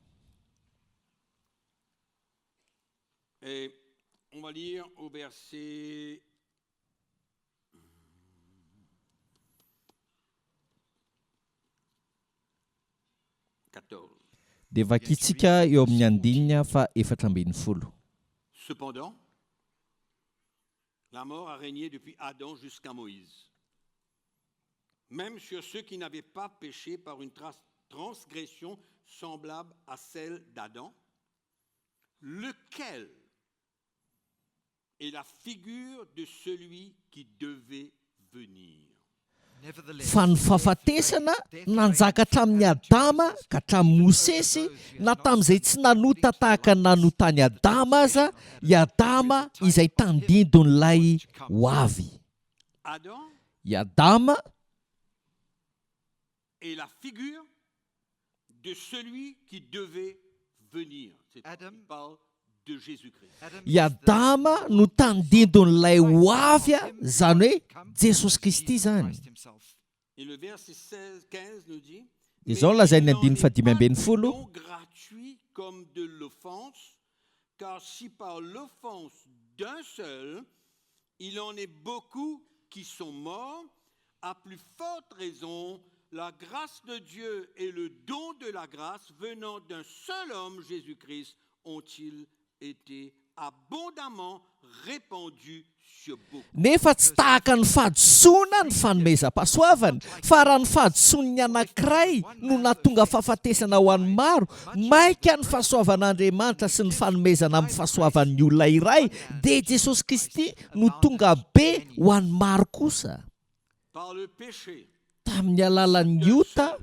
Et on va lire au verset 14. Dia vakitsika eo amin'ny andinina fa 14. Cependant, la mort a régné depuis Adam jusqu'à Moïse, même sur ceux qui n'avaient pas péché par une transgression semblable à celle d'Adam, lequel est la figure de celui qui devait venir. Nevertheless, Fa ny fahafatesana nanjaka hatramin'ny Adama ka hatramin'ny Mosesy na tamin'izay tsy nanota tahaka ny nanota ny Adama aza i Adama izay tandindon'ilay ho avy. Adam I Adama est la figure de celui qui devait venir. Adam- Il parle de Jésus-Christ. Adam i is the Adama one no tandindon'ilay ho avy a of him zany hoe come, Jesosy who is Kristy Jesus zany. Christ himself. Et le verset 15 nous dit: Izao mais lazainy il n'en andiny est fadimy pas ambin'ny du folo. don gratuit comme de l'offense, car si par l'offense d'un seul, il en est beaucoup qui sont morts, à plus forte raison, la grâce de Dieu et le don de la grâce venant d'un seul homme, Jésus-Christ, ont-ils été abondamment répandus sur beaucoup. Nefa tsy tahaka ny fahadisoana ny fanomezam-pahasoavana fa raha ny fahadisoany anankiray no nahatonga fahafatesana ho an'ny maro, maika ny fahasoavan'Andriamanitra sy ny fanomezana amin'ny fahasoavan'ny olona iray dia Jesosy Kristy no tonga be ho an'ny maro kosa. Par le péché, Tamin'ny alalan'ny ota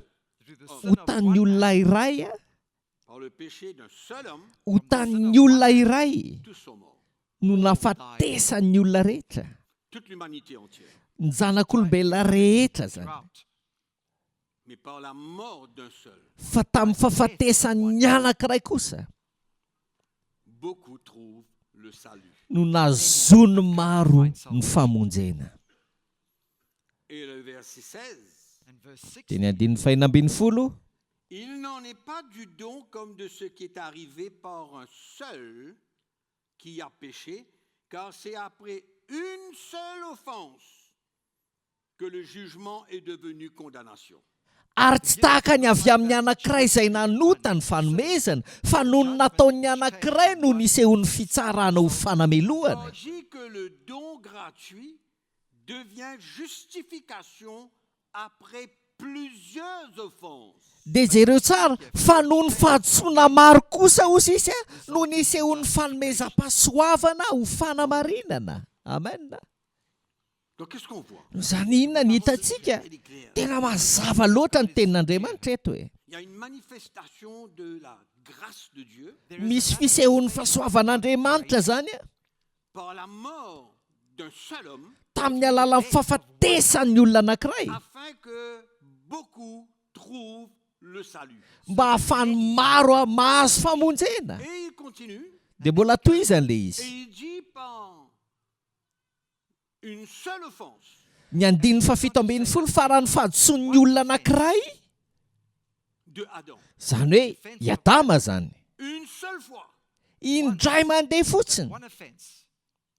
Through the ho sin of tanin'ny one olona man, iray a, par le péché d'un seul homme, ho tanin'ny olona iray tous sont morts. no nahafatesan'ny olona rehetra, Toute l'humanité entière. ny zanak'olombelona rehetra zany. throughout. Mais par la mort d'un seul, Fa tamin'ny fahafatesan'ny anankiray kosa beaucoup trouvent le salut. no nazony maro ny famonjena. Et le verset 16, And verse 6, Teny andin'ny 15. il n'en est pas du don comme de ce qui est arrivé par un seul qui a péché, car c'est après une seule offense que le jugement est devenu condamnation. Ary tsy tahaka ny avy amin'ny anankiray izay nanota ny fanomezana, fa noho ny nataon'ny anankiray no nisehon'ny fitsarana ho fanamelohana. Tandis que le don gratuit devient justification après plusieurs offenses. Dia jereo tsara fa noho ny fahadisoana maro kosa hozy izy a no nisehon'ny fanomezam-pahasoavana ho fanamarinana. Amen. Donc qu'est-ce qu'on voit? Zany inona ny hitantsika? Il est clair. Tena mazava loatra ny tenin'Andriamanitra eto e. Il y a une manifestation de la grâce de Dieu Misy fisehon'ny fahasoavan'Andriamanitra zany a par la mort d'un seul homme, tamin'ny alalan'ny fahafatesan'ny olona anankiray afin que beaucoup trouvent le salut. mba hahafahan'ny maro a mahazo famonjena. Et il continue, Dia mbola toy izany le et izy. il dit par une seule offense, Ny andin'ny 17 fa raha ny fahadisoan'ny olona anankiray de Adam. zany hoe i Adama zany Une seule fois, indray mandeha fotsiny one offense,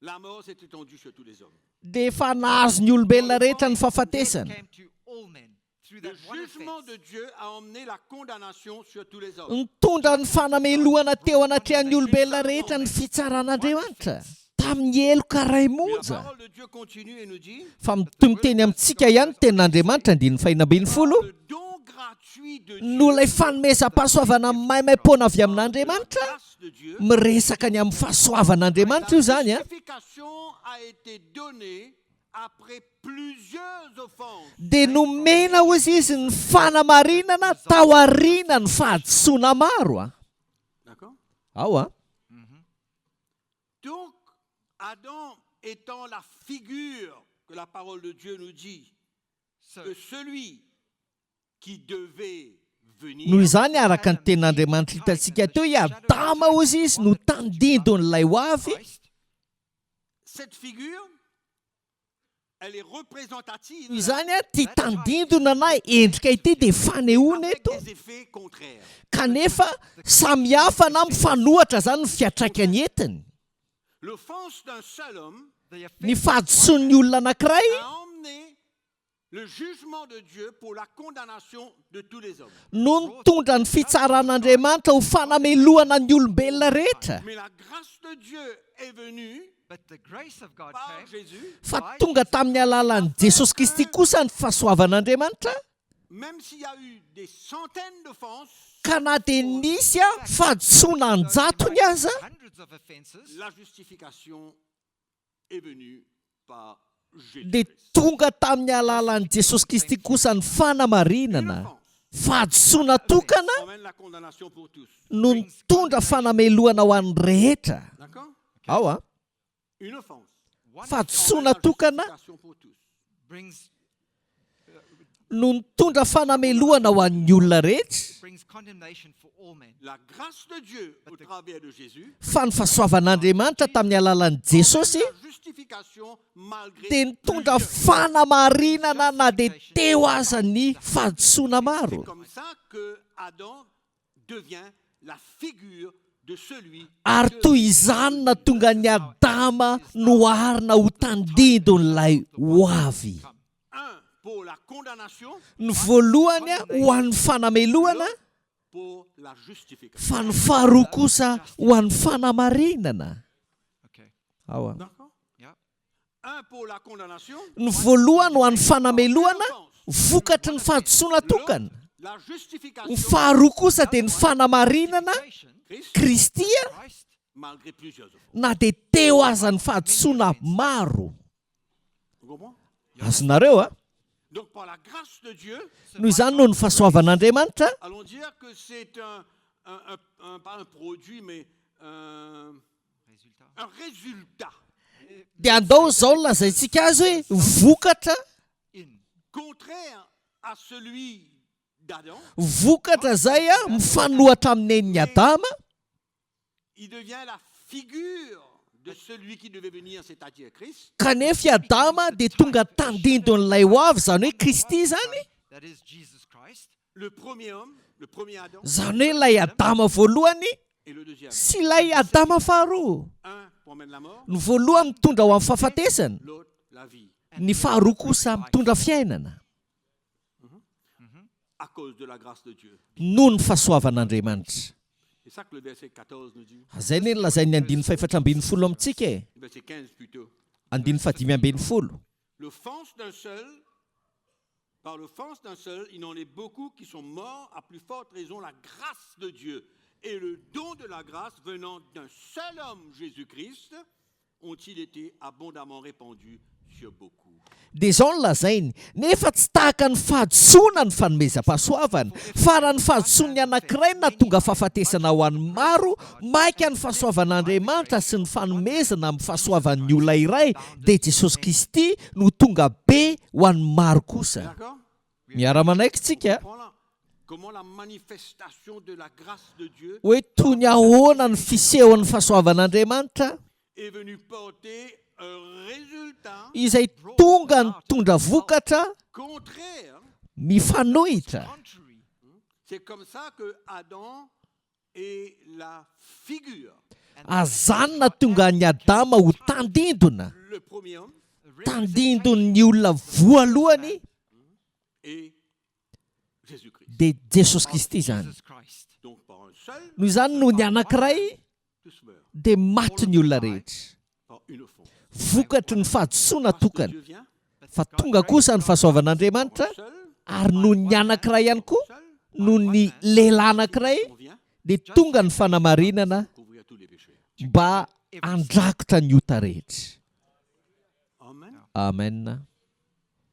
la mort s'est étendue sur tous les hommes. dia efa nahazo ny olombelona rehetra ny Death fahafatesana. came to all men through Le that one jugement de offense. Dieu a emmené la condamnation sur tous les hommes. Nitondra ny fanamelohana teo anatrehan'ny olombelona rehetra ny fitsaran'Andriamanitra tamin'ny eloka ray Mais la monja. parole de Dieu continue et nous dit Fa miteny amintsika ihany tenin'Andriamanitra andiny fahinambiny folo. le don gratuit de No Dieu, ilay fanomezam-pahasoavana amin'ny maimaim-poana avy amin'Andriamanitra grâce de Dieu, miresaka ny amin'ny fahasoavan'Andriamanitra io zany la a. justification a été donnée après plusieurs offenses. Dia nomena hozy izy ny fanamarinana taoriana ny fahadisoana maro a. D'accord? Ao a. Donc, Adam étant la figure que la parole de Dieu nous dit, So, de celui qui devait venir, Noho izany araka ny tenin'Andriamanitra hitantsika teo i Adama hozy izy no tandindon'ilay ho avy. Christ, cette figure, elle est représentative Noho izany a ty tandindona na endrika ity dia fanehoana avec eto. des effets contraires. Kanefa samihafa na mifanohatra zany ny fiatraikany entiny. L'offense d'un seul homme the offense Ny fahadisoan'ny olona anankiray a emmené le jugement de Dieu pour la condamnation de tous les hommes. no nitondra ny fitsaran'Andriamanitra ho fanamelohana ny olombelona rehetra. Mais la grâce de Dieu est venue but the grace of God par came Jésus, Fa tonga tamin'ny alalan'i Jesosy Kristy kosa ny fahasoavan'Andriamanitra. même s'il y a eu des centaines d'offenses, Ka na dia nisy a fahadisoana an-jatony aza, hundreds of offenses. la justification est venue par dia Jésus-Christ. tonga tamin'ny alalan'i Jesosy Kristy kosa ny fanamarinana. Fahadisoana tokana Emmène la condamnation pour tous. no nitondra fanamelohana ho an'ny rehetra. D'accord? Ao a. Une offense. One Fahadisoana La tokana justification pour tous. brings no nitondra fanamelohana ho an'ny olona rehetra. brings condemnation for all men. La grâce de Dieu au travers de Jésus, Fa ny fahasoavan'Andriamanitra tamin'ny alalan'i Jesosy la justification malgré dia nitondra plusieurs. fanamarinana na dia teo aza ny fahadisoana maro. C'est comme ça que Adam devient la figure de celui Ary que toy izany na tonga ny Adama no arina ho tandindon'ilay ho avy. un pour la condamnation, Ny voalohany a ho an'ny fanamelohana, pour la justification. fa ny faharoa kosa ho an'ny fanamarinana. Okay. Ao a. D'accord? Yeah. Un pour la condamnation, Ny voalohany ho an'ny fanamelohana, vokatry ny fahadisoana tokana. la Ny justification faharoa kosa dia ny fanamarinana Christ, Kristy a, Christ malgré plusieurs offenses. na dia teo aza ny fahadisoana maro. Vous comprenez? Azonareo a. Donc par la grâce de Dieu, Noho izany no ny fahasoavan'Andriamanitra allons dire que c'est pas un produit, mais résultat. un résultat dia andao zao no lazaintsika azy hoe vokatra, In contraire à celui d'Adam. vokatra zay a mifanohatra amin'ny en'ny Adama. Il devient la figure de celui qui devait venir, c'est-à-dire Christ. Kanefa i Adama dia tonga tandindon'ilay ho avy, zany hoe Kristy zany. that is Jesus Christ. Le premier homme, le premier Adam, Zany hoe ilay Adama voalohany et le deuxième. sy ilay Adama faharoa. Un pour mettre la mort, Ny voalohany mitondra ho amin'ny fahafatesana, l'autre la vie. ny faharoa kosa mitondra fiainana. À cause de la grâce de Dieu. Noho ny fahasoavan'Andriamanitra. C'est ça que le verset 14 nous dit. Zay ny lazain'ny andiny faefatra ambin'ny folo amintsika e. Verset 15 plutôt. Andiny fahadimy ambin'ny folo. L'offense d'un seul, par l'offense d'un seul, il en est beaucoup qui sont morts, à plus forte raison la grâce de Dieu et le don de la grâce venant d'un seul homme, Jésus-Christ, ont-ils été abondamment répandus sur beaucoup. Dia izao no lazainy, nefa tsy tahaka ny fahadisoana ny fanomezam-pahasoavana, fa raha ny fahadisoany anankiray na tonga fahafatesana ho an'ny maro, maika ny fahasoavan'Andriamanitra sy ny fanomezana amin'ny fahasoavan'ny olona iray, dia Jesosy Kristy no tonga be ho an'ny maro kosa. D'accord? Miara-manaiky tsika Voilà. Comment la manifestation de la grâce de Dieu hoe toy ny ahoana ny fisehon'ny fahasoavan'Andriamanitra est venue porter un résultat izay tonga nitondra vokatra contraire. mifanohitra. Contrary. C'est comme ça que Adam est la figure. azanona tonga ny Adama ho tandindona, le premier homme, tandindon'ny olona voalohany et Jésus-Christ. dia Jesosy Kristy zany. Jesus Christ. Donc par un seul, Noho izany noho ny anankiray tous meurent. dia maty ny olona rehetra, Par une offense. vokatry ny fahadisoana tokana. Dieu vient, Fa tonga kosa ny fahasoavan'Andriamanitra seul, ary noho ny anankiray ihany koa, seul, noho ny lehilahy anankiray on vient dia tonga ny fanamarinana couvrir tous les péchés. mba andrakotra ny ota rehetra. Amen. Amen.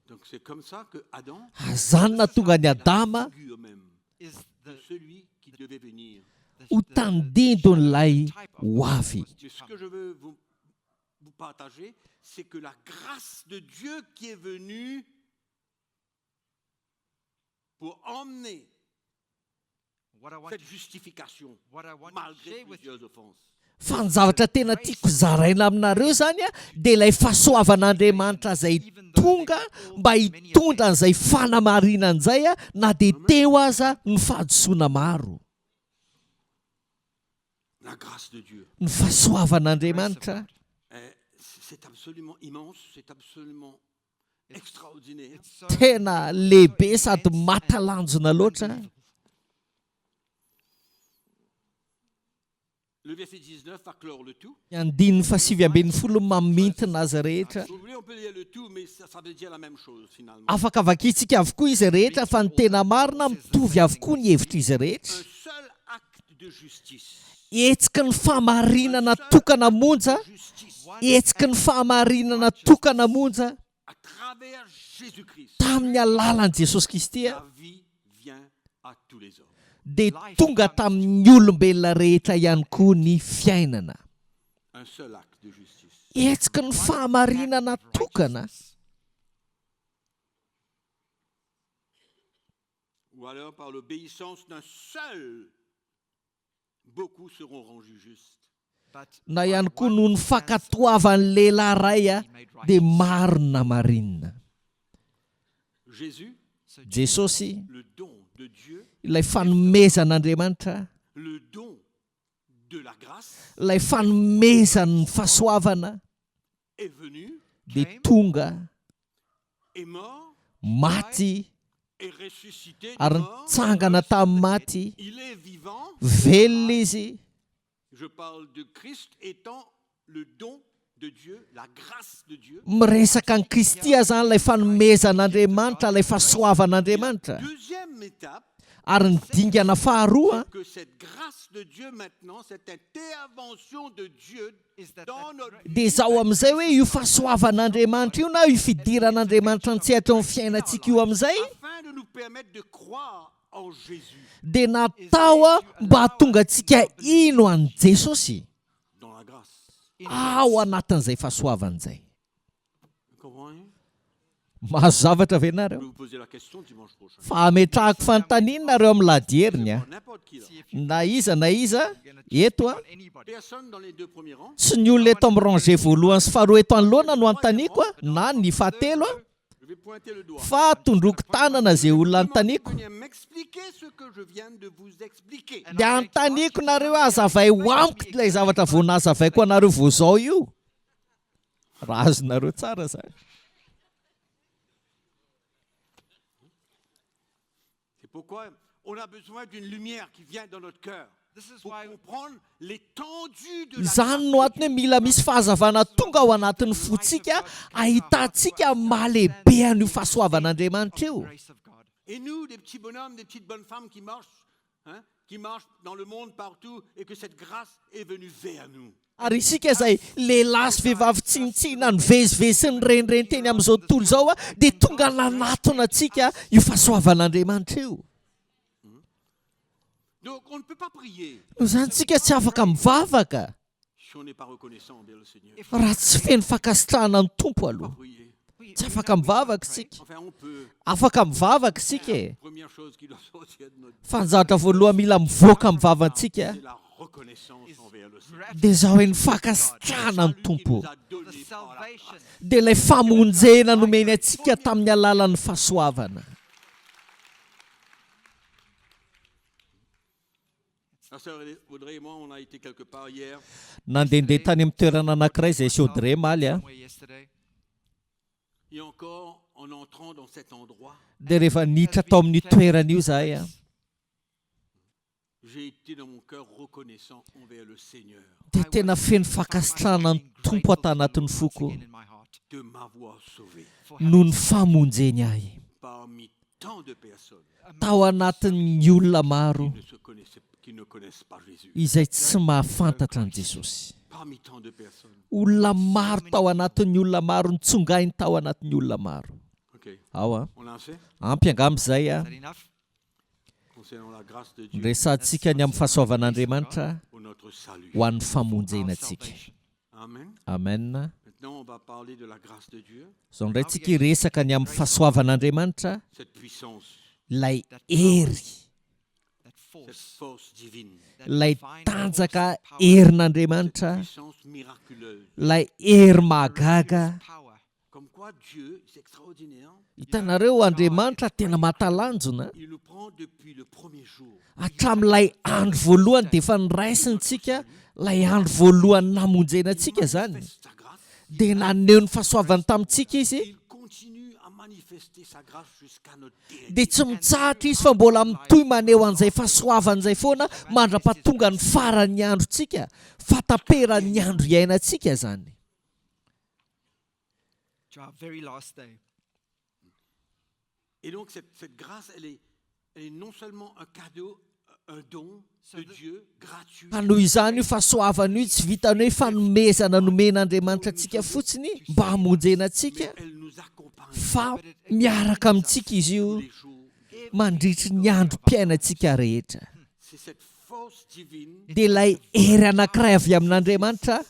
Donc c'est comme ça que Adam Azanona tonga ny Adama figure même Is de the, celui qui devait venir. ho tandindon'ilay ho avy. Mais ce que je veux vous partager, c'est que la grâce de Dieu qui est venue pour emmener what I want cette to, justification what I want to malgré share with you plusieurs offenses. Fa ny zavatra tena tiako zaraina aminareo zany a dia ilay fahasoavan'Andriamanitra izay tonga mba hitondra an'izay fanamarinana izay a, na dia teo aza ny fahadisoana maro. La grâce de Dieu, Ny fahasoavan'Andriamanitra c'est absolument immense, c'est absolument extraordinaire. it's so tena lehibe sady matalanjona loatra. Le verset 19 va clore le tout. Ny andininy 7:20 mamintina azy rehetra. Si vous voulez, on peut lire le tout, mais ça veut dire la même chose finalement. Afaka vakintsika avokoa izy rehetra fa ny tena marina mitovy avokoa ny hevitra izy rehetra. Un seul acte de justice. Etsiky ny fahamarinana tokana monja, Justice etsiky ny fahamarinana tokana monja à travers Jésus-Christ. tamin'ny alalan'i Jesosy Kristy La vie vient à tous les hommes. dia tonga tamin'ny olombelona rehetra ihany koa ny fiainana. Un seul acte de justice. Etsiky ny fahamarinana tokana, Ou alors par l'obéissance d'un seul, beaucoup seront rendus justes. but na ihany koa noho ny fankatoavan'ny lehilahy ray a dia maro ny namarinina. Jésus, so Jesosy le don de Dieu, ilay fanomezan'Andriamanitra, le don de la grâce, ilay fanomezan'ny fahasoavana est venu, dia tonga est mort, maty est ressuscité. ary de mort, nitsangana tamin'ny maty, il est vivant. velona izy. Je parle de Christ étant le don de Dieu, la grâce de Dieu. Miresaka ny Kristia zany ilay fanomezan'Andriamanitra, ilay fahasoavan'Andriamanitra. Deuxième étape, Ary ny dingana faharoa que cette grâce de Dieu maintenant, cette intervention de Dieu is that dans notre vie, dia izao amin'izay hoe io fahasoavan'Andriamanitra io na io fidiran'Andriamanitra ny tsy hatao amin'ny fiainantsika io amin'izay afin de nous permettre de croire en Jésus, dia natao a mba hahatonga antsika ino an'i Jesosy dans la grâce. ao anatin'izay fahasoavan'izay. Vous comprenez? Mahazo zavatra ve Je nareo? vais vous poser la question dimanche prochain. Fa ametrahako fanontaniana nareo amin'ny ladieriny a. Pour n'importe qui là. see if you Na iza eto a, on anybody. Personne dans les deux premiers rangs. tsy ny olona eto amin'ny rangé voalohany sy faharoa eto anoloana no anotaniako a, na ny fahatelo a, Je vais pointer le doigt. fa tondroko tanana izay olona anotaniako. Venez m'expliquer ce que je viens de vous expliquer. Dia anotaniako nareo azavay ho amiko ilay zavatra vao nazavaiko anareo vao zao io. Raha azonareo tsara zany. C'est pourquoi on a besoin d'une lumière qui vient dans notre cœur This is pour why comprendre l'étendue de la Izany no antony hoe mila misy fahazavana tonga ao anatin'ny fotsika ahitantsika mahalehibe an'io fahasoavan'Andriamanitra io. grace of God. Et nous, des petits bonhommes, des petites bonnes femmes qui marchent dans le monde partout et que cette grâce est venue vers nous. Ary isika izay lehilahy sy vehivavy tsinitsina nivezivezy sy ny renireny teny amin'izao tontolo izao a, dia tonga nanatona antsika io fahasoavan'Andriamanitra io. Donc on ne peut pas prier Noho izany tsika tsy afaka mivavaka si on n'est pas reconnaissant envers le Seigneur. raha tsy feno fankasitrahana ny tompo On peut pas aloha. prier. Tsy afaka mivavaka isika. Enfin, on peut. Afaka mivavaka isika e. Première chose qui doit sortir de notre Fa ny zavatra voalohany mila mivoaka mivavantsika c'est la reconnaissance envers le Seigneur. dia izao hoe ny fankasitrahana ny Qui tompo. nous a The donné par la salvation. Dia ilay famonjena nomeny antsika tamin'ny alalan'ny fahasoavana. La sœur Audrey et moi, on a été quelque part hier. Nandehandeha tany amin'ny toerana anankiray izay sy Audrey maly a. Somewhere yesterday. Et encore, en entrant dans cet endroit, Dia rehefa niditra tao amin'ny toerana io zahay a, j'ai été dans mon cœur reconnaissant envers le Seigneur dia tena feno fakasitrahana ny tompo ato anatin'ny foko Again in my heart. de m'avoir sauvé For noho ny famonjeny ahy parmi tant de personnes tao anatin'ny olona maro qui ne connaissent pas Jésus. izay tsy mahafantatra an' Jesosy. Parmi tant de personnes. Olona maro tao anatin'ny olona maro, nitsongainy tao anatin'ny olona maro. Ok, Ao a, on l'a fait ampy angambizay a, Is that enough? concernant la grâce de Dieu resantsika ny amin'ny fahasoavan'Andriamanitra pour notre salut. ho an'ny Our famonjenantsika. salvation. Amen. Amen. Maintenant, on va parler de la grâce de Dieu, Zao indray tsika resaka ny amin'ny fahasoavan'Andriamanitra, cette puissance, lay hery, That cette force. force divine, That lay divine tanjaka power, cette herin'Andriamanitra, puissance miraculeuse. lay hery mahagaga. power. Comme quoi Dieu, c'est extraordinaire. Hitanareo Andriamanitra tena mahatalanjona. Il nous prend depuis le premier jour. Hatramin'ilay andro voalohany dia efa niraisintsika lay andro voalohany namonjenantsika Il zany. manifeste sa grâce. Dia naneho ny fahasoavany tamintsika izy, Il continue à manifester sa grâce jusqu'à notre dernier. dia tsy mitsahatra izy fa mbola mitohy maneho an'izay fahasoavan'izay foana mandra-pahatonga ny faran'ny androntsika, fataperan'ny andro iainantsika zany. To our very last day. Et donc cette grâce, elle est non seulement un cadeau, un don de Dieu gratuit, Ka noho izany io fahasoavana io tsy vitany hoe fanomezana nomen'Andriamanitra antsika fotsiny mba hamonjenantsika, mais elle nous accompagne fa miaraka amintsika izy io tous les jours. mandritry ny androm-piainantsika rehetra. C'est cette force divine. Dia ilay hery anankiray avy amin'Andriamanitra,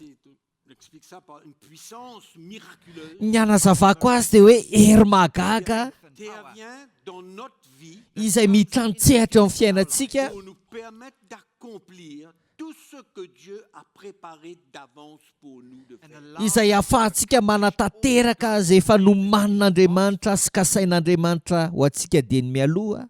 On explique ça par une puissance miraculeuse ny anazavako azy dia hoe hery mahagaga intervient dans notre vie izay mitrantsehatra eo amin'ny fiainantsika pour nous permettre d'accomplir tout ce que Dieu a préparé d'avance pour nous de And faire. allow izay ahafahantsika manatanteraka izay efa nomanin'Andriamanitra sy kasain'Andriamanitra ho antsika dia ny mialoha.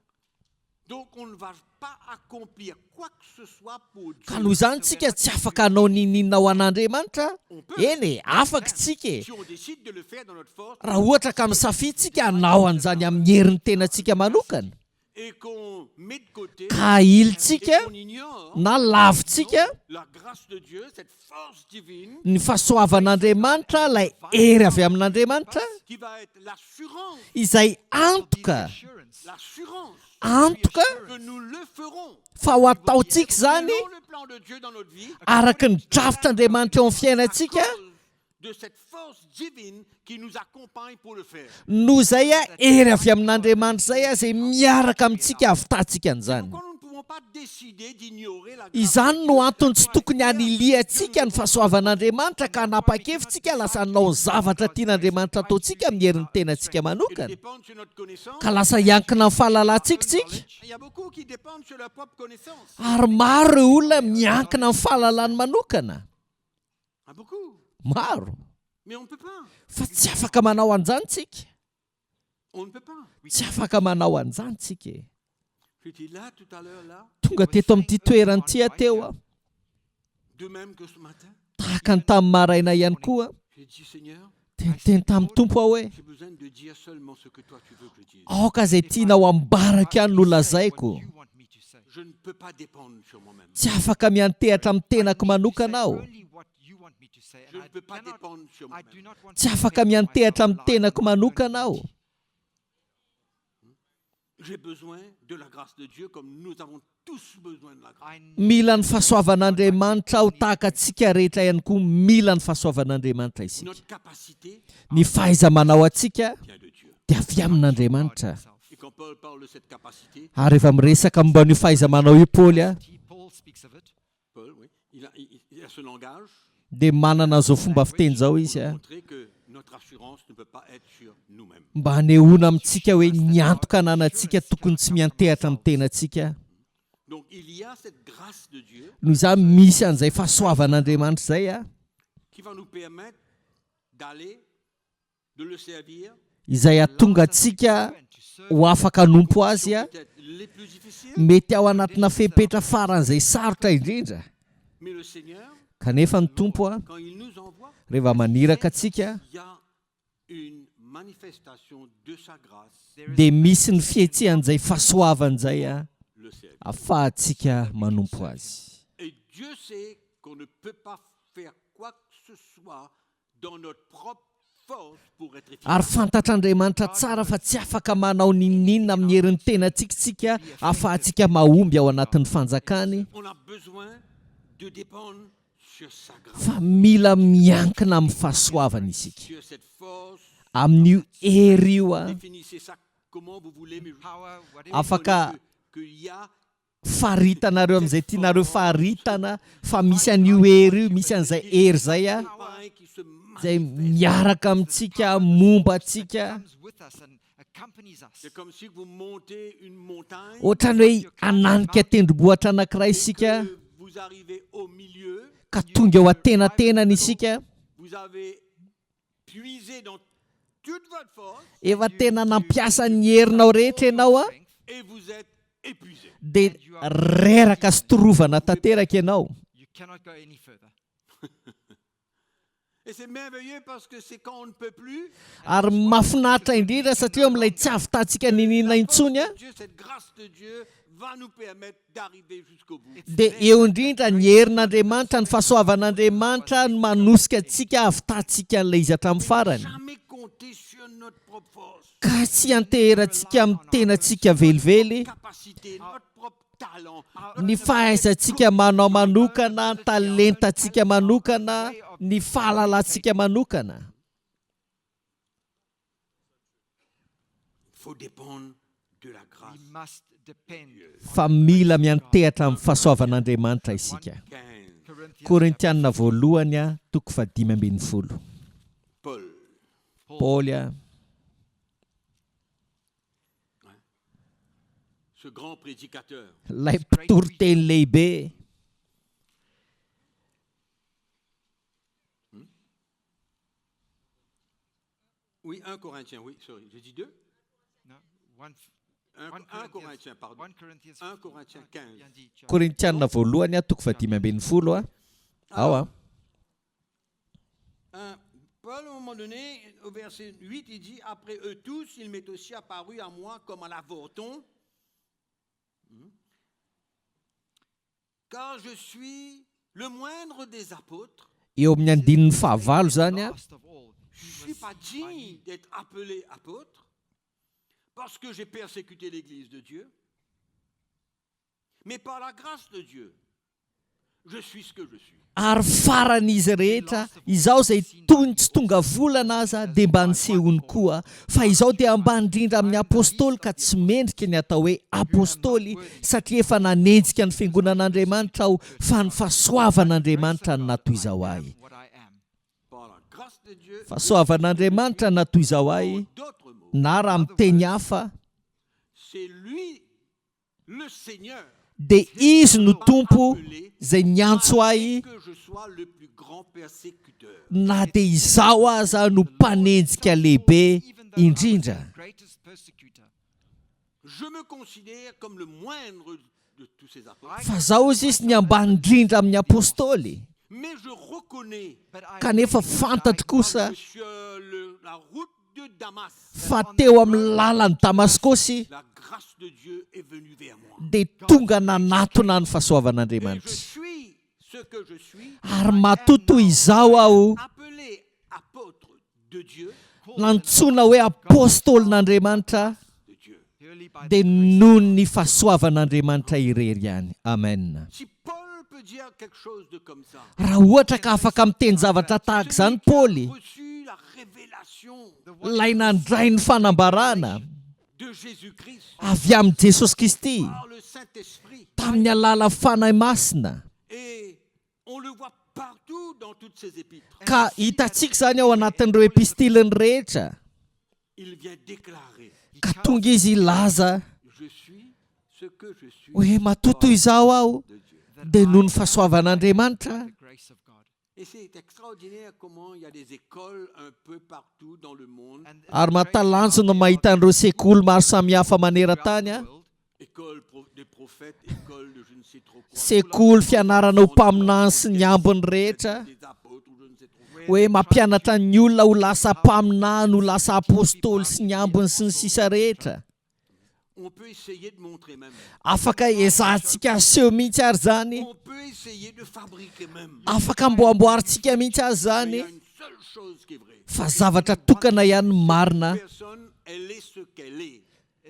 Donc on ne va pas accomplir quoi que ce soit pour Dieu. Ka noho izany tsika tsy afaka hanao nininona ho an'Andriamanitra. On peut, Eny e, afaka tsika e. si on décide de le faire dans notre force Raha ohatra ka misafidytsika hanao an'izany amin'ny herin'ny tenantsika manokana, et qu'on met de côté ka et ilitsika qu'on ignore na lavintsika la grâce de Dieu, cette force divine ny fahasoavan'Andriamanitra, ilay hery avy amin'Andriamanitra qui va être l'assurance, izay antoka antoka que nous le ferons. fa ho ataontsika zany Selon le plan de Dieu dans notre vie, araka ny drafitr'Andriamanitra eo amin'ny à fiainantsika, cause de cette force divine qui nous accompagne pour le faire. noho izay a hery avy amin'Andriamanitra izay a izay miaraka amintsika ahavitantsika an'izany. Pourquoi nous ne pouvons pas décider d'ignorer la grâce Izany no antony tsy tokony haniliantsika ny fahasoavan'Andriamanitra ka hanapa-kevitsika lasa hanao zavatra tian'Andriamanitra ataontsika amin'ny herin'ny tenantsika et de manokana, dépendre sur notre connaissance? ka lasa hiankina amin'ny fahalalantsika tsika. Il y a beaucoup qui dépendent sur leur propre connaissance. Ary maro ireo olona miankina amin'ny fahalalany manokana, Ah, beaucoup. maro, Mais on ne peut pas. fa tsy afaka manao an'izany tsika, On ne peut pas. tsy afaka manao an'izany tsika. J'étais là tout à l'heure, là, Tonga teto amin'ity toerany ity teo a, de même que ce matin. tahaka ny tamin'ny maraina ihany koa, J'ai dit, Seigneur, teniteny tamin'ny tompo aho hoe j'ai besoin de dire seulement ce que toi tu veux que je dise. aoka izay tianao ambaraka ihany no lazaiko, you want me to say. Je ne peux pas dépendre sur moi-même. tsy afaka miantehatra amin'ny tenako manokana aho, Only what you want me to say. Je And ne peux pas dépendre sur I do moi-même. not want tsy to afaka make miantehatra myself amin'ny tenako lie. manokana aho. J'ai besoin de la grâce de Dieu comme nous avons tous besoin de la grâce. I Mila ny fahasoavan'Andriamanitra aho tahaka antsika rehetra ihany koa mila ny fahasoavan'Andriamanitra isika. Notre capacité Ny fahaiza-manao antsika vient de Dieu. dia avy amin'Andriamanitra. Et quand Paul parle de cette capacité, Ary rehefa miresaka momba ny fahaiza-manao io Paoly a, Paul speaks of it. Paul, oui, il a ce langage dia manana an'izao fomba fiteny zao pour izy nous a, montrer que notre assurance ne peut pas être sur nous-mêmes. mba hanehoana amintsika hoe ny antoka ananantsika tokony tsy miantehatra amin'ny tenantsika. Donc il y a cette grâce de Dieu Noho izany misy an'izay fahasoavan'Andriamanitra izay a, qui va nous permettre d'aller, de le servir, izay ahatonga antsika ho afaka hanompo azy a peut-être les plus difficiles, mety ao anatina fepetra faran'izay sarotra indrindra mais le Seigneur, kanefa ny tompo a quand il nous envoie, rehefa maniraka atsika il y a une manifestation de sa grâce, dia misy ny fihetsehan'izay fahasoavan'izay a le ciel. ahafahantsika manompo azy. Et Dieu sait qu'on ne peut pas faire quoi que ce soit dans notre propre force pour être efficace. Ary fantatr'Andriamanitra tsara fa tsy afaka manao ninninina amin'ny herin'ny tenantsika ahafahantsika mahomby ao anatin'ny fanjakany, On a besoin de dépendre sur sa grâce, fa mila miankina amin'ny fahasoavana isika. sur cette force. Amin'io hery io a Définissez ça comment vous voulez, mais Power, whatever. afaka qu'il y a faritanareo amin'izay tianareo faharitana fa misy an'io hery io, misy an'izay hery zay a pareil qui se zay manifeste. miaraka amintsika, momba atsika. Comes with us and accompanies us. C'est comme si vous montez une montagne Ohatrany hoe ananika tendrombohitra anankiray et isika que vous arrivez au milieu, ka tonga eo atenatenany isika, vous avez puisé dans toute votre force efa tena nampiasa ny herinao rehetra ianao a et vous êtes épuisé. dia reraka sy torovana tanteraka ianao. You cannot go any further. Et c'est merveilleux parce que c'est quand on ne peut plus, Ary mahafinaritra indrindra satria amin'ilay tsy avitantsika ninina intsony a Dieu, cette grâce de Dieu va nous permettre d'arriver jusqu'au bout. dia eo indrindra ny herin'Andriamanitra, ny fahasoavan'Andriamanitra no manosika antsika avitantsika an'ilay izy hatramin'ny farany, Jamais compter sur notre propre force, ka tsy anteherantsika amin'ny tenantsika velively, capacité, notre propre talent. ny fahaizantsika manao manokana, ny talentantsika manokana, ny fahalalantsika manokana. Il faut dépendre de la grâce. We must depend. Fa mila miantehatra amin'ny fahasoavan'Andriamanitra isika. 15. Corinthians Korintianina voalohany a 5:10. Paul, Paoly a ce grand prédicateur, ilay mpitory-teny lehibe, oui, 1 Corinthiens, oui, sorry, j'ai dit 2. No, one, 1 Corinthiens, pardon. 1 Corinthians 1 Corinthiens 15. bien dit, John. Korintianina voalohany a 5:10 a. Ao a. Paul, à un moment donné, au verset 8, il dit, après eux tous, il m'est aussi apparu à moi comme à l'avorton, car je suis le moindre des apôtres. Eo amin'ny andinin'ny fahavalo zany a, Last of all, Je ne suis pas digne d'être appelé apôtre parce que j'ai persécuté l'Église de Dieu. Mais par la grâce de Dieu, je suis ce que je suis. ary faran'izy rehetra izaho zay tony tsy tonga volana aza dia mba nisehony koa, fa izaho dia ambany indrindra amin'ny apôstôly ka tsy mendrika ny atao hoe apôstôly satria efa nanenjika ny fiangonan'Andriamanitra aho fa ny fahasoavan'Andriamanitra no natoy-izao ahy. what I am. Par la grâce de Dieu, Fahasoavan'Andriamanitra no natoy-izao ahy, d'autres mots, na raha amin'ny teny hafa c'est lui, le Seigneur, dia izy no m'a tompo appelé zay niantso ahy, que je sois le plus grand persécuteur. na dia izaho aza no mpanenjika lehibe Even though I was indrindra. the greatest persecutor, Je me considère comme le moindre de tous ces apôtres, Fa zaho izy ny ambany indrindra amin'ny apôstôly, mais je reconnais but I kanefa fantatro kosa que sur la route de Damas, fa teo amin'ny lalany Damaskosy la grâce de Dieu est venue vers moi. dia tonga nanatona ny Et je fahasoavan'Andriamanitra. suis ce que je suis, Ary matoto izao aho appelé apôtre de Dieu, nantsoina hoe apôstôlin'Andriamanitra de Dieu. purely by dia noho ny fahasoavan'Andriamanitra irery ihany. Amen. Si Paul peut dire quelque chose de comme ça, Raha ohatra ka afaka miteny zavatra tahaka izany celui qui a Paoly, reçu la révélation ilay nandray ny fanambarana de Jésus-Christ avy amin'ny Jesosy Kristy par le Saint-Esprit, tamin'ny alala fanahy masina, et on le voit partout dans toutes ses épîtres, ka hitantsika izany ao anatin'ireo epistiliny rehetra, il vient déclarer, ka tonga izy ilaza je suis ce que je suis hoe matoto izao aho de Dieu. dia noho ny fahasoavan'Andriamanitra. the grace of God. Et c'est extraordinaire comment il y a des écoles un peu partout dans le monde. And Ary mahatalanjona mahita an'ireo sekoly maro samihafa maneran-tany a. École des prophètes, école de je ne sais trop quoi. Sekoly fianarana ho mpaminany sy ny ambiny rehetra. Des apôtres ou je ne sais trop quoi. Hoe mampianatra ny olona ho lasa mpaminany, ho lasa apôstôly sy ny ambiny sy ny sisa rehetra. On peut essayer de montrer même. Afaka ezahantsika aseho mihitsy ary zany. On peut essayer de fabriquer même. Afaka amboamboarintsika mihitsy azy Mais il y zany. a une seule chose qui est vraie. Fa zavatra tokana ihany ny marina Personne, elle est ce qu'elle est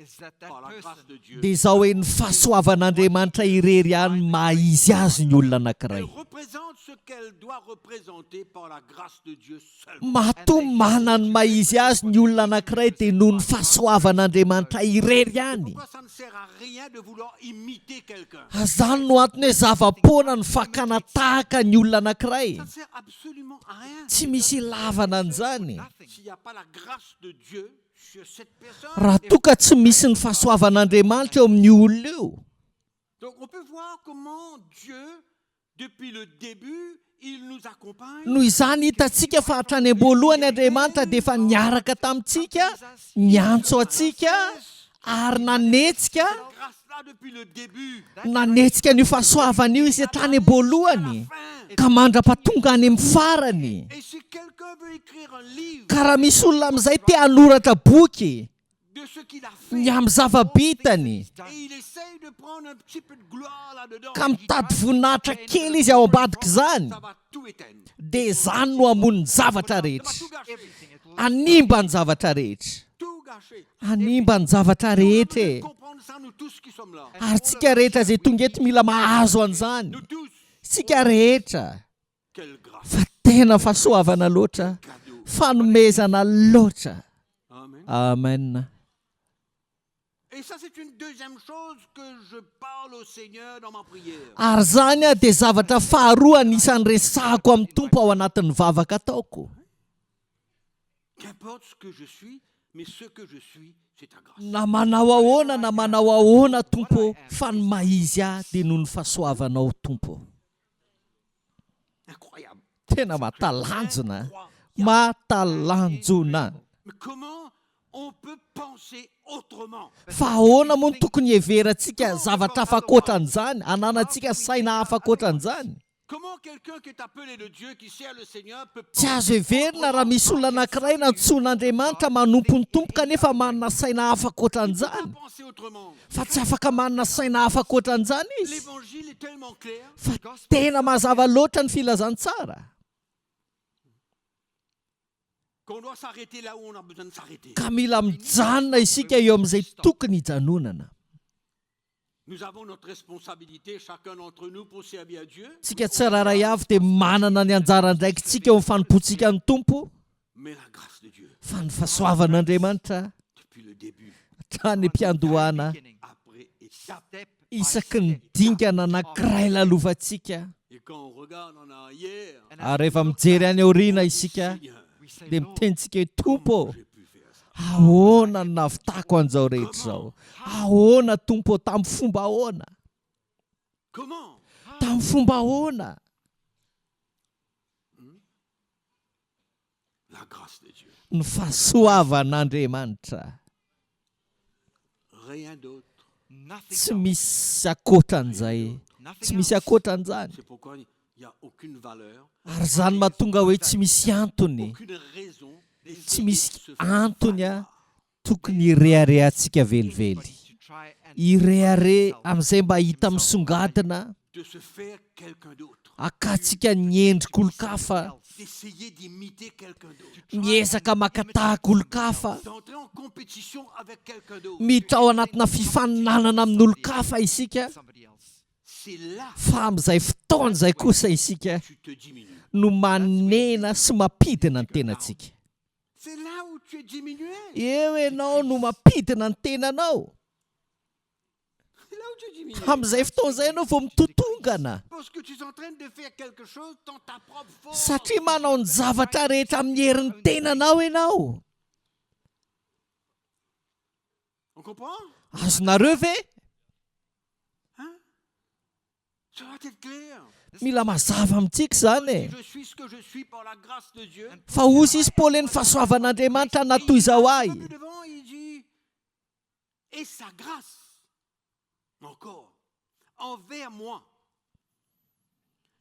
is that par la person grâce de Dieu. dia izao hoe ny fahasoavan'Andriamanitra irery ihany maha izy azy ny olona anankiray. Elle représente ce qu'elle doit représenter par la grâce de Dieu seul. Mahatoa manana ny maha izy azy ny olona anankiray dia noho ny fahasoavan'Andriamanitra irery ihany. Pourquoi ça ne sert à rien de vouloir imiter quelqu'un? Izany no antony hoe zava-poana ny fakana tahaka ny olona anankiray. Ça ne sert absolument à rien. Tsy misy ilavana an'izany. S'il n'y a pas la grâce de Dieu sur cette personne. Raha toa ka tsy misy ny fahasoavan'Andriamanitra eo amin'ny olona eo. Donc on peut voir comment Dieu, depuis le début, il nous accompagne. Noho izany hitantsika fa hatrany am-boalohany Andriamanitra dia efa niaraka tamintsika, niantso antsika, ary nanetsika, Cette grâce-là depuis le début. nanetsika ny fahasoavana io izy hatrany am-boalohany, Fin. ka mandra-patonga any amin'ny farany. Et si quelqu'un veut écrire un livre Ka raha misy olona amin'izay te hanoratra boky de ce qu'il a fait, ny amin'ny zava-bitany, et il essaye de prendre un petit peu de gloire là-dedans, ka mitady voninahitra kely izy ao ambadika izany, ça va tout éteindre. dia izany no hamono ny zavatra Ça va rehetra. tout gâcher. everything. It will Animba ny zavatra rehetra. Tout gâcher. Animba ny zavatra Nous rehetra devons e. comprendre ça, nous tous qui sommes là. Ary tsika rehetra izay tonga eto mila mahazo an'izany. Nous tous. Tsika rehetra Quelle grâce. fa tena fahasoavana loatra, Cadeau. fanomezana loatra. Amen. Amen. Et ça, c'est une deuxième chose que je parle au Seigneur dans ma prière. Ary zany a dia zavatra faharoa anisan'ny resahako amin'ny Tompo ao anatin'ny vavaka ataoko. Qu'importe ce que je suis, mais ce que je suis, c'est ta grâce. Na manao ahoana Tompo, fa ny maha izy ahy dia noho ny fahasoavanao Tompo. Incroyable. Tena mahatalanjona, mahatalanjona. Mais comment on peut penser autrement? Fa ahoana moa no tokony heverantsika zavatra hafa ankoatran'izany, ananantsika saina hafa ankoatran'izany? Comment quelqu'un qui est appelé de Dieu, qui sert le Seigneur, peut Tsy azo heverina raha misy olona anankiray nantsoan'Andriamanitra manompo ny Tompo kanefa manana saina hafa ankoatran'izany? penser autrement? Fa tsy afaka manana saina hafa ankoatran'izany izy. L'évangile est tellement clair. Fa tena mazava loatra ny filazantsara. Qu'on doit s'arrêter là où on a besoin de s'arrêter. Ka mila mijanona isika eo amin'izay tokony hijanonana. Nous avons notre responsabilité, chacun d'entre nous, pour servir à Dieu. Tsika tsirairay avy dia manana ny anjara ndraikintsika eo amin'ny fanompoantsika ny Tompo. Mais la grâce de Dieu, Fa ny fahasoavan'Andriamanitra depuis le début, hatrany am-piandohana, beginning. après étape. Step isaky ny dingana anankiray lalovantsika. Et quand on regarde en arrière, Ary rehefa mijery any aoriana isika Seigneur, we say, dia Lord, mitentsika hoe Tompo, j'ai pu faire ça. ahoana no nahavitako an'izao rehetra izao? Ahoana Tompo, tamin'ny fomba ahoana? Comment? Tamin'ny fomba ahoana? La grâce de Dieu. Ny fahasoavan'Andriamanitra. Rien d'autre. nothing Tsy else. misy akoatran'izay. Nothing Tsy misy else. akoatran'izany. C'est pourquoi il n'y a aucune valeur, Ary zany mahatonga hoe tsy misy antony, aucune raison tsy d'essayer misy de se faire antony a valoir. tokony ireharehantsika velively. Anybody to try and Irehare amin'izay mba hita misongadina, De se faire quelqu'un d'autre. akatsika ny endrik'olon-kafa, D'essayer d'imiter quelqu'un d'autre. miezaka makatahaka olon-kafa, D'entrer en compétition avec quelqu'un d'autre. miditra ao anatina fifaninanana amin'ny olon-kafa isika. somebody else. C'est là Fa amin'izay fotoana izay kosa isika que tu te diminues. no manena sy mampidina ny tenantsika. C'est là où tu es diminué. Eo ianao no mampidina ny tenanao. C'est là où tu es diminué. Amin'izay fotoana izay ianao vao mitotongana. Parce que tu es en train de faire quelque chose dans ta propre force. Satria manao ny zavatra rehetra amin'ny herin'ny tenanao ianao. On comprend? Azonareo ve? Ça va être clair. mila mazava amintsika zany e. Je suis ce que je suis par la grâce de Dieu. Fa ozy izy Paoly ny fahasoavan'Andriamanitra natoy izao ahy. Un peu devant, il dit, et sa grâce, encore, envers moi,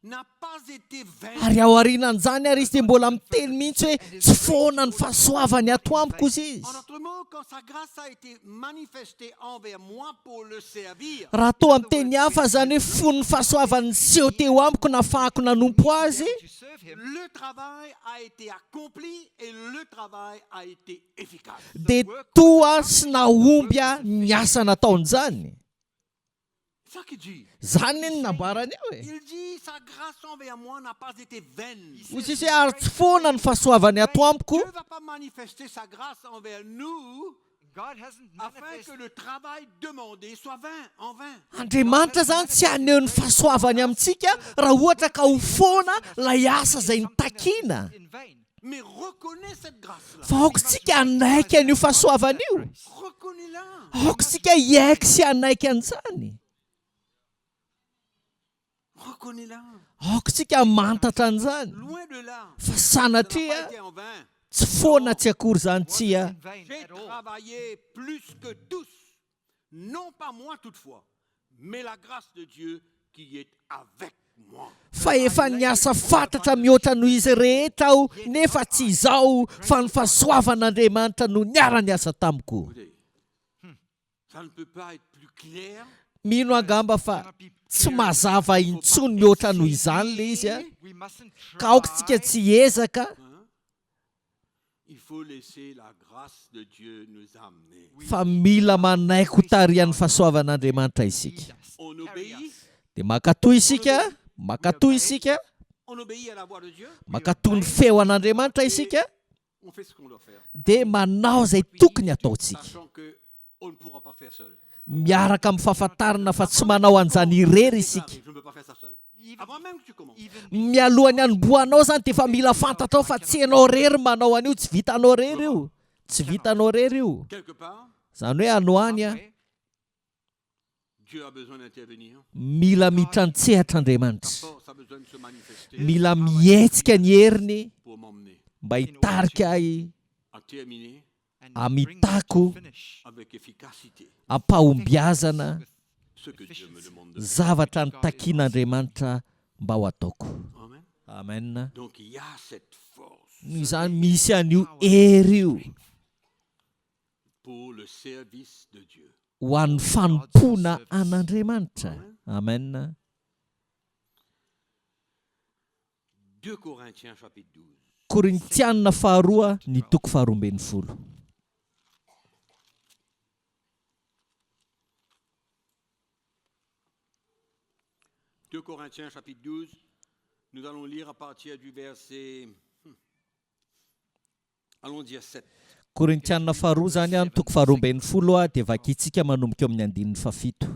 n'a pas été vaine. Ary ao aorianan'izany ary izy dia mbola miteny mihitsy hoe tsy foana ny fahasoavany ato amiko izy izy. En d'autres mots, quand sa grâce a été manifestée envers moi pour le servir, Raha toa amin'ny teny hafa zany hoe fon'ny fahasoavany seho teo amiko nafahako nanompo azy, To serve him, le travail a été accompli et le travail a été efficace. dia toa sy nahomby ny asa nataon'izany. C'est ça qu'il dit. Zany ny nambarany eo e. Il dit, sa grâce envers moi n'a pas été vaine. Ozy izy hoe ary tsy foana ny fahasoavany ato amiko. Dieu ne va pas manifester sa grâce envers nous God hasn't afin manifested que le travail demandé soit vain, en vain. Andriamanitra zany tsy haneho ny fahasoavany amintsika raha ohatra ka ho foana ilay asa izay nitakina. in vain. Mais reconnais cette grâce-là. Fa aoka tsika hanaiky an'io fahasoavana io. Reconnais-la. Aoka tsika hiaiky sy hanaiky an'izany. Reconnais-la. Aoka tsika mantatra an'izany. Loin de là. Fa Ça n'a pas sanatria été en vain. tsy foana tsy akory zany tsy a. In vain J'ai at all. travaillé plus que tous. Non pas moi toutefois, mais la grâce de Dieu qui est avec moi. Fa efa niasa fantatra mihoatra noho izy rehetra aho nefa tsy izao fa ny fahasoavan'Andriamanitra no niara-niasa tamiko. Écoutez, ça ne peut pas être plus clair. Mino angamba fa Cannot be tsy clearer. mazava intsony mihoatra noho izany le izy a. We mustn't Ka aoka tsika try. tsy ezaka. Hein? Il faut laisser la grâce de Dieu nous amener. Fa mila manaiky ho tarian'ny fahasoavan'Andriamanitra isika. Lead us, On carry obéit, us. Dia makatoy isika, makatoy isika, on obéit à la voix de Dieu, makatoy ny feo an'Andriamanitra isika, on fait ce qu'on doit faire, dia manao izay tokony ataontsika. sachant que on ne pourra pas faire seul. Miaraka amin'ny fahafantarana fa tsy manao an'izany irery isika. Je ne peux pas faire ça seul. Even, Avant même que tu commences. even Mialohan'ny hanomboanao zany dia efa mila fantatrao fa tsy ianao rery manao an'io, tsy vitanao rery io. Tsy vitanao rery io. Quelque part, Zany hoe anoany a, somewhere, Dieu a besoin d'intervenir. mila mitrantsehatra Andriamanitra. Sa force a besoin de se manifester Mila mihetsika ny heriny pour m'emmener mba hitarika ahy à terminer and amitako bring us to finish avec efficacité ampahombiazana with ce que Dieu me demande de faire. zavatra nitakian'Andriamanitra mba ho ataoko. Amen. Amen. Donc il y a cette force Noho izany misy an'io hery io pour le service de Dieu. ho an'ny fanompona an'Andriamanitra. Amen. 2 Corinthiens chapitre 12. Korintianina faharoa ny toko faharoambin'ny folo. « 2 Corinthiens chapitre 12, nous allons lire à partir du verset, allons dire 7. Korintianina faharoa zany a ny toko faharoambin'ny folo a dia vakitsika manomboka eo amin'ny andininy fafito.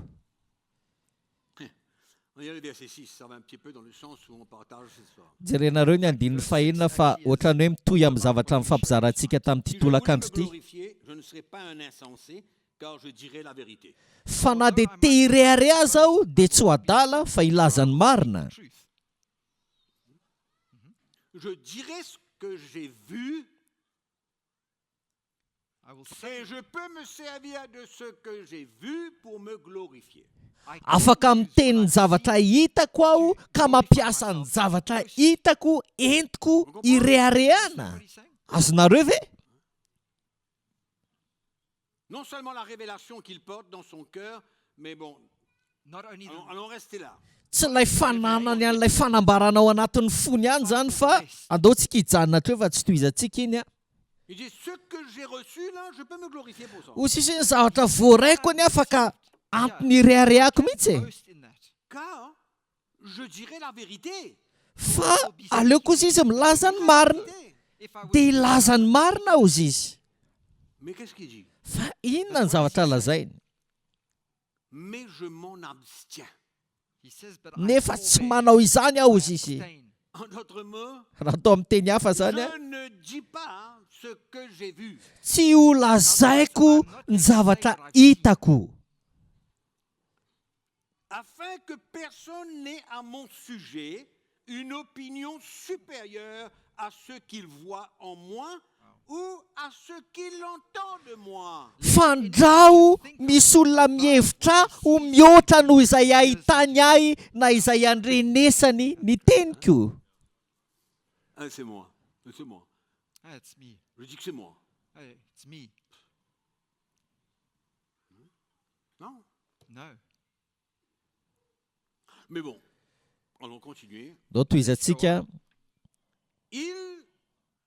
On va lire le verset 6, ça va un petit peu dans le sens où on partage ce soir. Jerenareo ny andininy fahenina fa ohatran'ny hoe mitohy amin'ny zavatra mifampizarantsika tamin'ity Si je voulais tolakandro me ity. glorifier, je ne serais pas un insensé, car je dirais la vérité. Fa na dia te irearea aho dia tsy ho adala fa ilazany marina. truth. Je dirais ce que j'ai vu I will say et je peux me servir de ce que j'ai vu pour me glorifier. I Afaka miteny ny zavatra hitako aho ka mampiasa ny zavatra hitako entiko ireareana. what he's saying. Azonareo ve? Non seulement la révélation qu'il porte dans son cœur, mais bon, Not only the allons rester là. Tsy ilay fananany an'ilay fanambarana ao anatin'ny fony ihany zany fa andaontsika hijanona treo fa tsy tohizantsika iny a. Il dit, ce que j'ai reçu là, je peux me glorifier pour ça. Ho sisy ny zavatra voaraiko any afaka antony ireareako mihitsy e. boast in that. Car je dirais la vérité. Fa aleoko izy izy milaza ny marina. If I Dia was ilaza ny marina ozy izy. Mais qu'est-ce qu'il dit? Fa inona ny zavatra lazainy? Mais je m'en abstiens. he says, but I Nefa tsy forbear, manao izany aho I izy izy. abstain. En d'autres mots, Raha atao amin'ny teny hafa zany a, je ne dis pas ce que j'ai vu. tsy ho lazaiko ny zavatra hitako. afin que personne n'ait à mon sujet une opinion supérieure à ce qu'il voit en moi ou à ce qu'il entend de moi. Fandrao misy olona mihevitra ho mihoatra noho izay ahitany ahy na izay andrenesany ny teniko. Ah, c'est moi. C'est moi. Ah, it's me. Je dis que c'est moi. Hey, it's me. Non. No. Mais bon, allons continuer. Dao toy izantsika. Il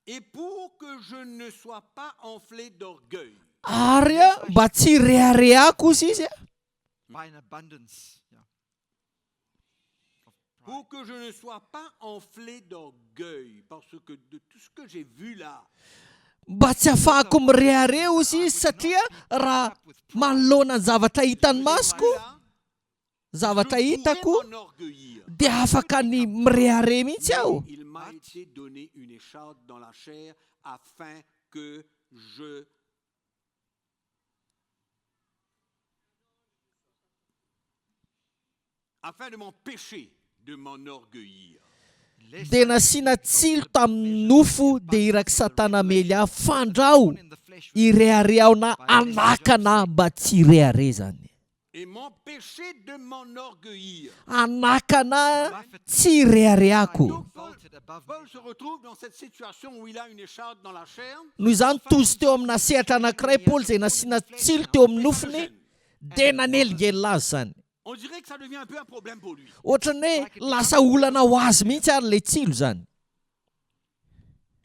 est pour que je ne sois pas enflé d'orgueil. Ary mba tsy rehareako izy izy. By an abundance. Yeah. Of pride. Pour que je ne sois pas enflé d'orgueil. Parce que de tout ce que j'ai vu là, Mba tsy ahafahako mirehare izy izy satria raha manoloana ny zavatra hitany masoko, là, zavatra je hitako pourrais m'enorgueillir. dia afaka ny mirehare mihitsy aho. Il m'a été donné une écharpe dans la chair afin que je afin de m'empêcher de m'enorgueillir. Lest Dia nasiana tsilo tamin'ny nofo dia iraky satana mely aho fandrao in the flesh irehare aho na anakana mba tsy irehare zany. Et m'empêcher de m'enorgueillir. Anakana tsy irehareako. Donc, exalted above Paul me. se retrouve dans cette situation où il a une écharpe dans la chair. Noho izany tozy teo amina sehatra anankiray Paoly izay nasiana tsilo teo amin'ny nofony dia nanelingelina azy zany. On dirait que ça devient un peu un problème pour lui. Ohatrany hoe lasa olana ho azy mihitsy ary le tsilo zany.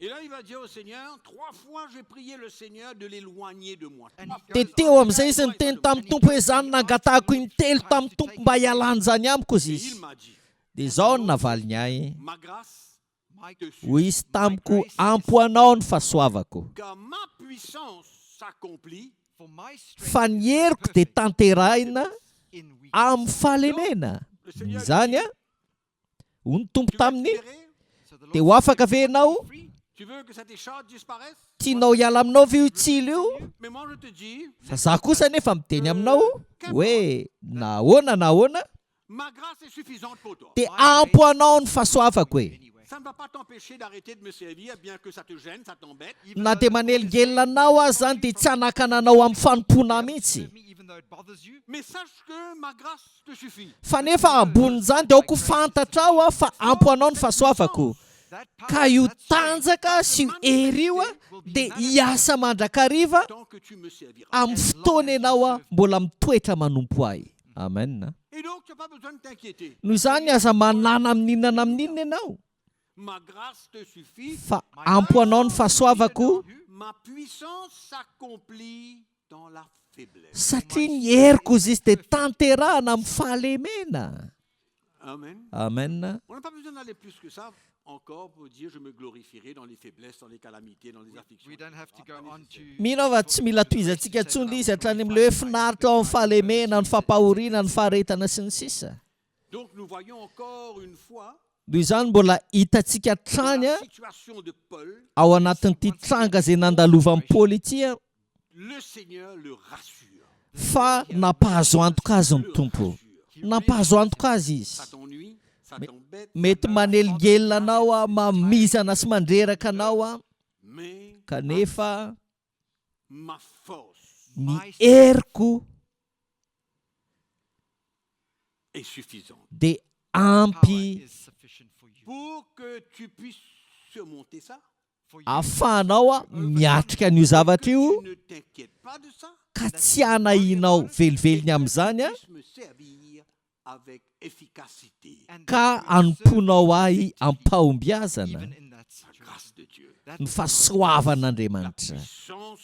Et là, il va dire au Seigneur, 3 fois j'ai prié le Seigneur de l'éloigner de moi. And Dia teo amin'izay izy niteny tamin'ny tompo hoe zany nangatahako intelo tamin'ny tompo mba hialany zany amiko izy Et izy. il m'a dit, Dia izao no navaliny ahy. ma grâce My te suffit, Ho izy tamiko ampoanao ny fahasoavako. car ma puissance s'accomplit for my strength Fa ny heriko dia tanterahina in weakness. amin'ny fahalemena. Izany a, hoy ny tompo Tu veux taminy, espérer? So the dia Lord ho afaka ve ianao? free. Tu veux que cette écharpe disparaisse? Tianao hiala aminao ve io tsilo io? Mais moi je te dis, Fa za kosa nefa miteny aminao hoe nahoana nahoana ma grâce est suffisante pour toi. dia ampo anao ny fahasoavako hoe. Anyway. Ça ne va pas t'empêcher d'arrêter de me servir, bien que ça te gêne, ça t'embête. Na dia manelingelina anao azy zany dia tsy hanakana anao amin'ny fanompona mihitsy. Serve me even though it bothers you. Mais sache que ma grâce te suffit. Fa nefa ambonin'izany dia aoko fantatra aho fa ampo anao ny fahasoavako. That Ka power, io that strength, tanjaka sy io hery io dia hiasa mandrakariva Tant que tu me serviras. amin'ny fotoana ianao mbola mitoetra manompo ahy. Amen. Et donc, tu n'as pas besoin de t'inquiéter. Noho izany aza manana amin'inona amin'inona ianao. Ma grâce te suffit. Fa ampo anao ny fahasoavako Ma puissance s'accomplit dans la faiblesse. satria ny heriko izy izy dia tanterahana amin'ny fahalemena. Amen. Amen. On n'a pas besoin d'aller plus que ça encore pour dire je me glorifierai dans les faiblesses, dans les calamités, dans les afflictions. we don't have to go on to Mino fa tsy mila toizantsika intsony izy hatrany amin'ilay hoe finaritra ao amin'ny fahalemena, ny fampahoriana, ny faharetana sy ny sisa. Donc nous voyons encore une fois Noho izany mbola hitantsika dans trany la situation de Paul, ao anatin'ity tranga izay nandalovan'i Paoly ity le Seigneur le rassure. fa nampahazo antoka azy ny tompo. Nampahazo antoka azy izy. Ça t'ennuie, ça t'embête, Mety manelingelina anao mamizana sy mandreraka anao mais kanefa ma force ny heriko est suffisante dia power ampy is sufficient for you. pour que tu puisses surmonter ça. For you ahafahanao miatrika an'io zavatra io Tu ne t'inquiètes pas de ça. ka tsy anahinao velivelony amin'izany Puisse me servir avec efficacité. and ka that you will serve anomponao ahy ampahombiazana even in that La situation. grâce de Dieu, That ny power, la fahasoavan'Andriamanitra, puissance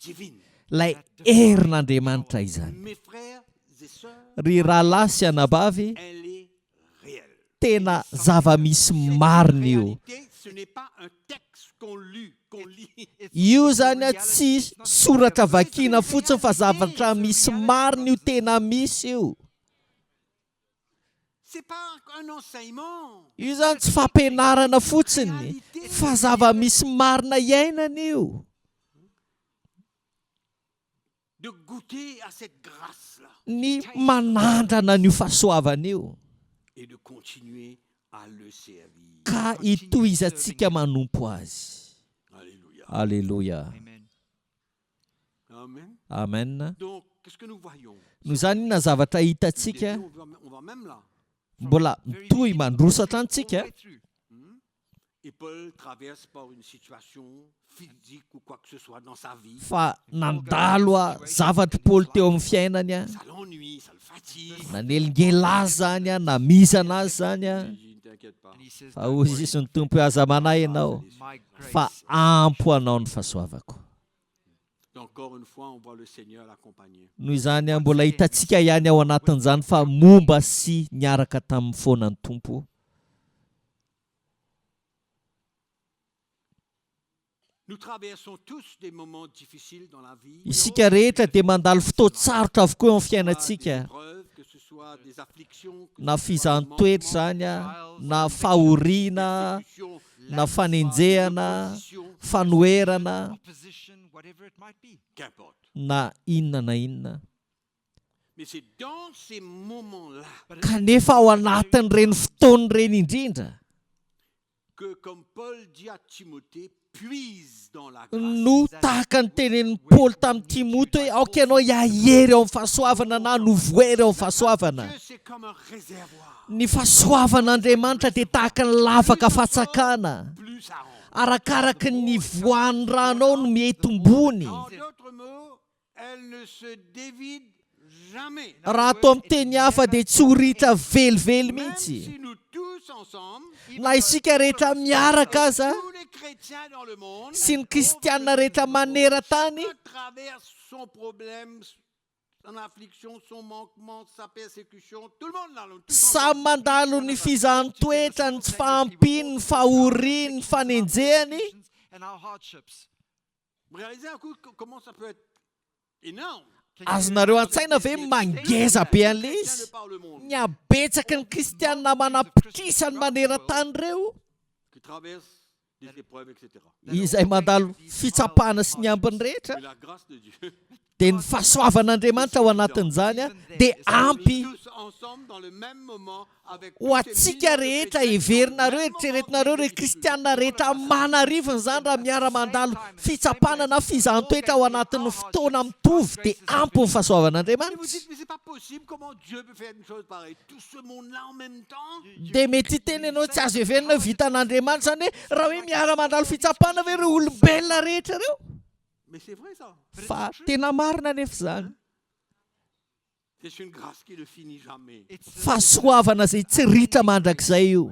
divine. ilay herin'Andriamanitra izany. Mes frères et sœurs, Ry rahalahy sy anabavy, elle est réelle. tena zava-misy marina io. Réalité, ce n'est pas un texte qu'on lit. it's Io the zany reality. tsy It's not soratra the reality. vakina fotsiny fa zavatra misy marina io, tena misy io. C'est pas un enseignement. Io zany tsy fampianarana fotsiny fa zava-misy marina iainana io. de goûter à cette grâce-là ny manandrana an'io fahasoavana io et de continuer à le servir. ka itoizantsika manompo azy. Alléluia. Alléluia. Amen. Amen. Amen. Donc, qu'est-ce que nous voyons? Noho zany na zavatra Dès hitantsika on va même là. mbola mitohy mandrosatra antsika. All the way through. Et Paul traverse par une situation physique ou quoi que ce soit dans sa vie. Fa nandalo a zavatra Paoly teo amin'ny fiainany a, Ça l'ennuie, ça le fatigue. nanelingela azy zany a, namizana azy zany a. Il dit, ne t'inquiète pas. And he says, Fa "Don't hozy worry, sy ny tompo aza manay ianao my grace fa ampo anao ny fahasoavako. Et encore une fois, on voit le Seigneur l'accompagner. Noho izany a mbola hitantsika ihany ao anatin'izany fa momba sy niaraka tamin'ny foanany tompo. Nous traversons tous des moments difficiles dans la vie. Isika rehetra dia mandalo fotoan-tsarotra avokoa eo amin'ny Des fiainantsika, épreuves, que ce soit des afflictions, que na ce soit des fizahanttoetra zany a, na fahoriana, persécutions, na fanenjehana, oppositions, fanoherana, opposition, whatever it might be. qu'importe. na inona. Mais c'est dans ces moments-là Kanefa ao anatin'ireny fotoany ireny indrindra que, comme Paul dit à Timothée, puise dans la grâce. no tahaka ny tenenin'ny Paoly tamin'ny Timote hoe aoka ianao iahery eo amin'ny fahasoavana na novoery eo amin'ny fahasoavana. Dieu, c'est comme un réservoir. Ny fahasoavan'Andriamanitra dia tahaka ny lavaka fatsakana. Plus ça rentre. Arakaraky ny voan'ny rano ao no mihetom-bony. En d'autres mots, elle ne se dévide jamais. Raha atao amin'ny teny hafa dia tsy ho ritra velively Même mihitsy. si nous tous ensemble, Na isika rehetra miaraka aza tous les chrétiens dans le monde, sy ny kristianina rehetra maneran-tany, chacun traverse son problème, son affliction, son manquement, sa persécution, tout le monde là. Tous samy ensemble. mandalo ny fizahanttoetra, ny tsy fahampiny, ny fahoriany, ny fanenjehany. And our hardships. Vous réalisez un coup comment ça peut être énorme. Azonareo an-tsaina ve mangeza be an'le Chrétiens izy? de par le monde Ny abetsaky ny kristianina manapitrisany maneran-tany ireo qui traversent des épreuves, etc. izay mandalo fitsapahana sy ny ambiny rehetra, Mais la grâce de Dieu, dia ny fahasoavan'Andriamanitra ao anatin'izany a dia ampy tous ensemble dans le même moment avec ho tous ces atsika millions de rehetra chrétiens qui heverinareo, ont le même eritreretinareo moment re de kristianina rehetra manarivony zany raha miara-mandalo fitsapahana na fizahanttoetra ao anatin'ny fotoana mitovy dia ampy ny Et vous fahasoavan'Andriamanitra. dites, mais c'est pas possible, comment Dieu peut faire une chose pareille? Tout ce monde-là en même temps? Dia mety hiteny ianao tsy azo heverina vitan'Andriamanitra zany hoe raha hoe miara-mandalo fitsapahana ve ireo olombelona rehetra reo. Mais c'est vrai ça. Fa tena marina nefa zany. C'est une grâce qui ne finit jamais. It's the Fahasoavana izay tsy ritra mandrakizay io.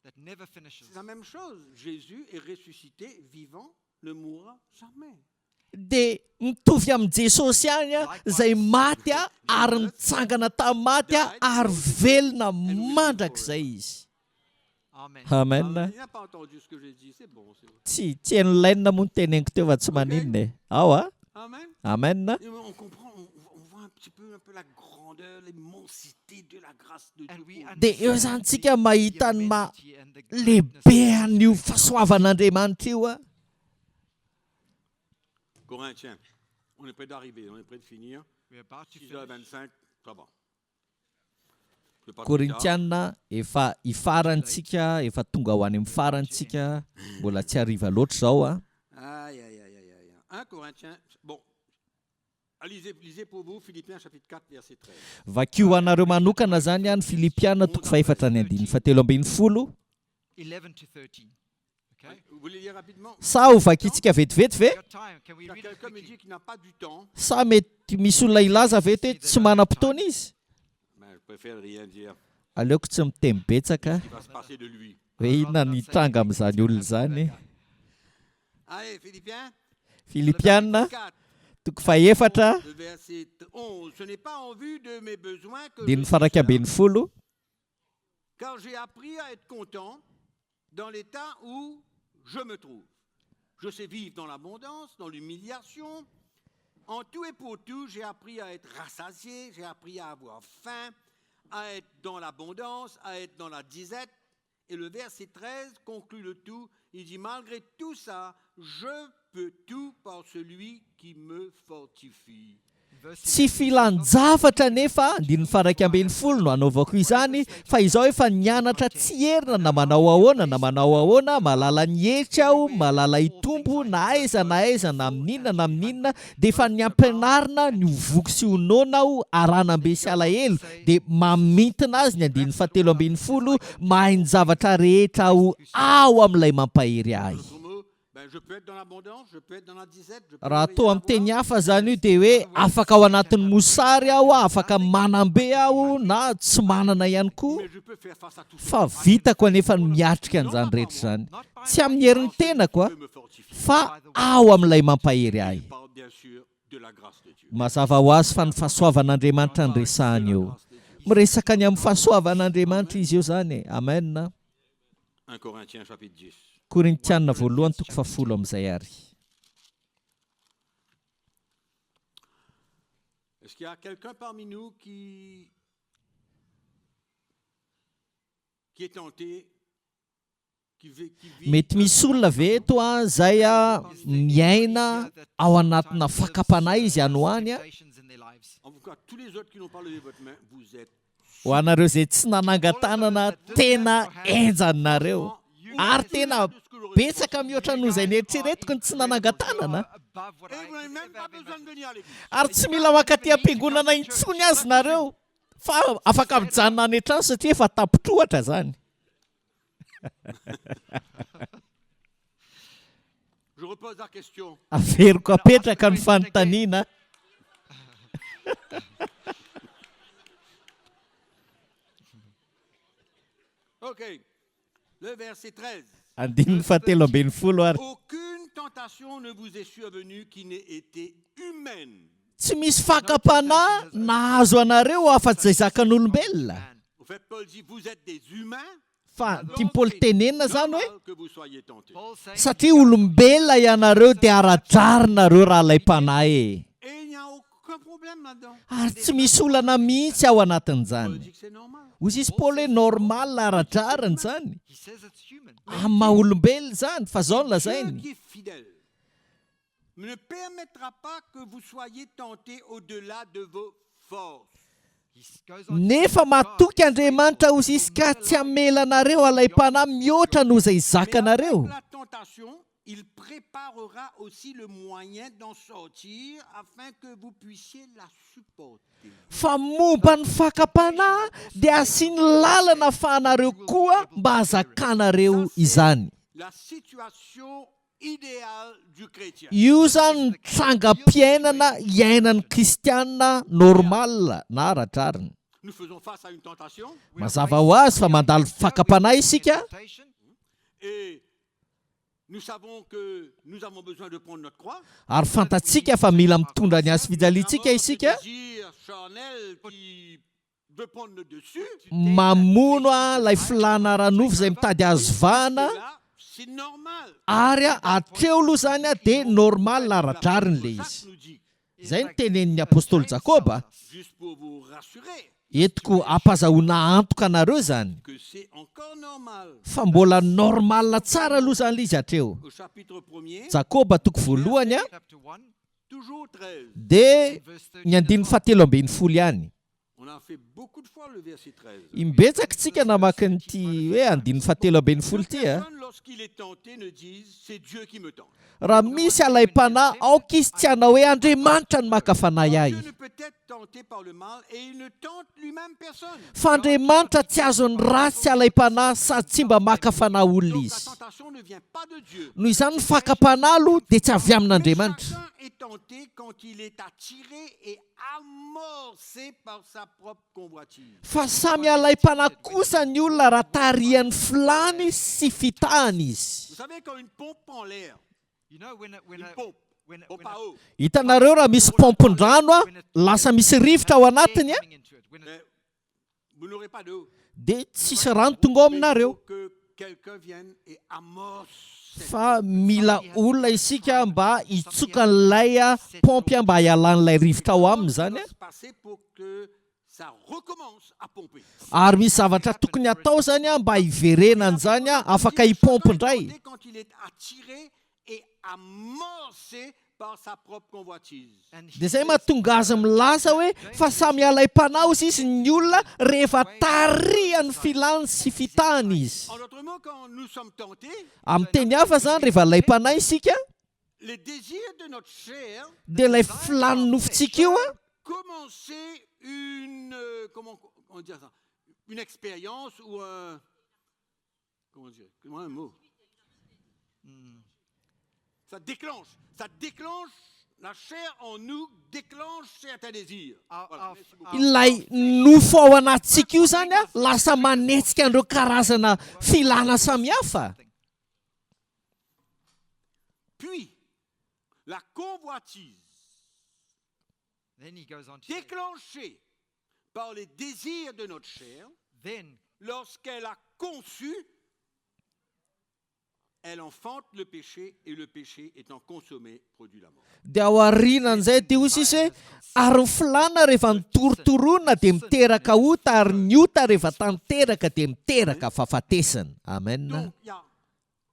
that never finishes. C'est la même chose. Jésus est ressuscité, vivant, ne mourra jamais. Dia mitovy amin'ny Jesosy ihany a, izay maty a ary nitsangana tamin'ny maty a ary velona mandrakizay izy. Amen. Amen. Il n'a pas entendu ce que j'ai dit, c'est bon. C'est bon. Tsy hain'lainina moa ny teneniko teo fa tsy maninona e. Ao a. Amen. Amen. Et on comprend, on voit un petit peu la grandeur, l'immensité de la grâce de And Dieu. we Dia eo understand zany tsika mahita ny the immensity and the lehibe greatness an'io fahasoavan'Andriamanitra io a. Corinthiens, on est près d'arriver, on est près de finir. we're about to finish. 6h25, ça va. Je vais pas trop tard. Korintianina efa hifarantsika, efa tonga ho any amin'ny farantsika, mbola tsy hariva loatra zao a. Aïe, aïe, aïe, aïe, aïe. 1 Corinthiens, bon. Lisez pour vous Philippiens chapitre 4, verset 13. Vakio anareo manokana zany any Filipiana toko faefatra ny andiny fatelo ambin'ny folo. 11 to 13. Okay? Vous voulez lire rapidement? Sa ho vakitsika vetivety ve? Got time. Can we Il y a read it quelqu'un me quickly? dit qu'il n'a pas du temps. Sa mety misy olona ilaza ve hoe tsy manam-potoana izy? Ben, je préfère rien dire. Aleoko tsy miteny betsaka Il va se passer de lui. hoe inona ny tranga amin'izany olona zany. Allez, Philippiens, Filipiana 4, toko faefatra le verset 11. Ce n'est pas en vue de mes besoins que dia je ny dis faraka cela, ambin'ny folo. car j'ai appris à être content dans l'état où je me trouve. Je sais vivre dans l'abondance, dans l'humiliation. En tout et pour tout, j'ai appris à être rassasié, j'ai appris à avoir faim, à être dans l'abondance, à être dans la disette. Et le verset 13 conclut le tout. Il dit, malgré tout ça, je peux tout par celui qui me fortifie. Tsy filan-javatra nefa andin'ny faraka ambin'ny folo no anaovako izany fa izaho efa nianatra tsy herina na manao ahoana malala ny hetra aho malala itombo na aiza na amin'inona dia efa niampianarina ny hovoko sy honona aho aranambe sy alahelo dia mamintina azy ny andin'ny fahatelo ambin'ny folo mahay ny zavatra rehetra aho ao amin'ilay mampahery ahy. Je peux être dans l'abondance, je peux être dans la disette, je peux raha atao amin'ny teny hafa zany io dia hoe afaka ao anatin'ny mosary aho, afaka manambe aho na tsy manana ihany koa, mais je peux faire face à tout ça. fa vitako anefa miatrika an'izany rehetra zany. Tsy amin'ny herin'ny tenako Dieu me fortifie. fa ao amin'ilay mampahery ahy. Il parle bien sûr de la grâce de Dieu. Mazava ho azy fa ny fahasoavan'Andriamanitra ny resahany eo. Miresaka ny amin'ny fahasoavan'Andriamanitra izy eo zany. Amen. 1 Corinthiens chapitre 10. Korintianina voalohany toko 10 amin'izay ary. Est-ce qu'il y a quelqu'un parmi nous qui est tenté, qui vit Mety misy olona ve eto zay miaina ao anatina fakapanahy izy any ho any. en tout cas tous les autres qui n'ont pas levé votre main, vous êtes Ho anareo izay tsy nananga-tanana tena enjanareo ary tena betsaka mihoatra noho izay nieritreretiko ny tsy nananga-tanana. et vous n'avez même pas besoin de venir à l'église. Ary tsy mila makaty am-piangonana intsony azy nareo fa afaka mijanona any an-trano satria efa tapotrohatra zany. Je repose la question. Averiko apetraka ny fanontaniana. OK. Le verset 13. Andininy fahatelo ambin'ny folo ary. Aucune tentation ne vous est survenue qui n'ait été humaine. Tsy misy fakapanahy nahazo anareo afa-tsy izay zakan'olombelona. Au fait, Paul dit, vous êtes des humains. Fa tiany Paoly tenenina zany hoe Normal que vous soyez tentés. satria olombelona ianareo dia aradrarinareo raha lay mpanahy e. Et il n'y a aucun problème là-dedans. Ary tsy misy olana mihitsy ao Paul anatin'izany. dit que c'est normal. Ozy izy Paoly hoe normal aradrariny zany. He says it's human. Amin'ny maha olombelona zany fa zao no Dieu lazainy. qui est fidèle ne permettra pas que vous soyez tentés au-delà de vos forces. He goes on Nefa matoky Andriamanitra ozy izy ka tsy hamelanareo alay mpanahy mihoatra noho izay Mais zakanareo. avec la tentation, il préparera aussi le moyen d'en sortir afin que vous puissiez la supporter. Fa momba ny fakapanahy dia asiany lalana ahafahanareo koa mba hazakanareo izany. La situation idéale du chrétien. Io zany ny trangam-piainana iainan'ny kristianina normal na aradrariny. Nous faisons face à une tentation Mazava ho azy fa mandalo fakapanahy isika temptation. et nous savons que nous avons besoin de prendre notre croix. ary fantatsika fa mila mitondra ny azy fijaliantsika isika. Ce désir charnel qui veut prendre le dessus. Mamono lay filana ranofo izay mitady azo vahana Là, c'est normal. ary atreo aloha zany dia normal aradrariny le Jacques izy. nous dit, Izay ny tenenin'ny apôstôly Jakoba. juste pour vous rassurer, Entiko ampazahoana antoka anareo zany que c'est encore normal. fa mbola normal tsara aloha zany le izy hatreo. Au chapitre 1er, Jakoba toko voalohany Chapter 1, toujours 13. dia verse 13. ny andiny fahatelo ambin'ny folo ihany. On a fait beaucoup de fois le verset 13. Imbetsaka tsika namaky nyty hoe andiny fahatelo ambin'ny folo ty a. Personne, lorsqu'il est tenté, ne dise c'est Dieu qui me tente. Raha misy alay-panahy aoka izy tsy hanao hoe Andriamanitra ny makafanahy ahy. Dieu ne peut être tenté par le mal et il ne tente lui-même personne. Fa Andriamanitra tsy azony ratsy sy alay-panahy sady tsy mba makafanahy olona Donc la izy. tentation ne vient pas de Dieu. Noho izany ny fakapanahy aloha dia tsy avy Mais amin'Andriamanitra. chacun est tenté quand il est attiré et amorcé par sa propre convoitise. Fa samy alay-panahy kosa ny olona raha tarihany filany sy fitahany izy. Vous savez, quand une pompe prend l'air, You know, when une pompe, pompe à eau, Hitanareo raha misy pompondrano lasa misy rivotra ao anatiny coming into it, when mais vous n'aurez pas d'eau. dia tsisy rano tonga ao Mais il faut aminareo. que quelqu'un vienne et amorce cette Fa mila olona isika mba hitsoka n'ilay pompy mba hialan'ilay rivotra ao aminy zany. doit se passer pour que ça recommence à pomper. Ary misy zavatra tokony atao zany mba hiverenany zany afaka hipompy indray. Quand il est attiré et amorcé par sa propre convoitise. And he dia zay says, mahatonga azy milaza hoe fa samy alay-panao izy ny olona rehefa tarihany filany sy fitany izy. En d'autres mots, quand nous sommes tentés, Amin'ny teny hafa zany rehefa lay-panay isika les désirs de notre chair dia ilay filany nofontsika io a commencer une comment on dit ça, une expérience ou un comment dire, comment un mot, ça déclenche la chair en nous déclenche certains désirs. Voilà, merci beaucoup. ilay nofo ao anatintsika io zany a lasa manetsika an'ireo karazana filana samihafa. Puis la convoitise then he goes on to say, déclenchée par les désirs de notre chair, then lorsqu'elle a conçu, elle enfante le péché et le péché étant consommé produit la mort. Dia ao aorianan'izay dia hoy sisy hoe ary ny filana rehefa nitorotoroana dia miteraka ota ary ny ota rehefa tanteraka dia miteraka fahafatesana. Amen. Donc il n'y a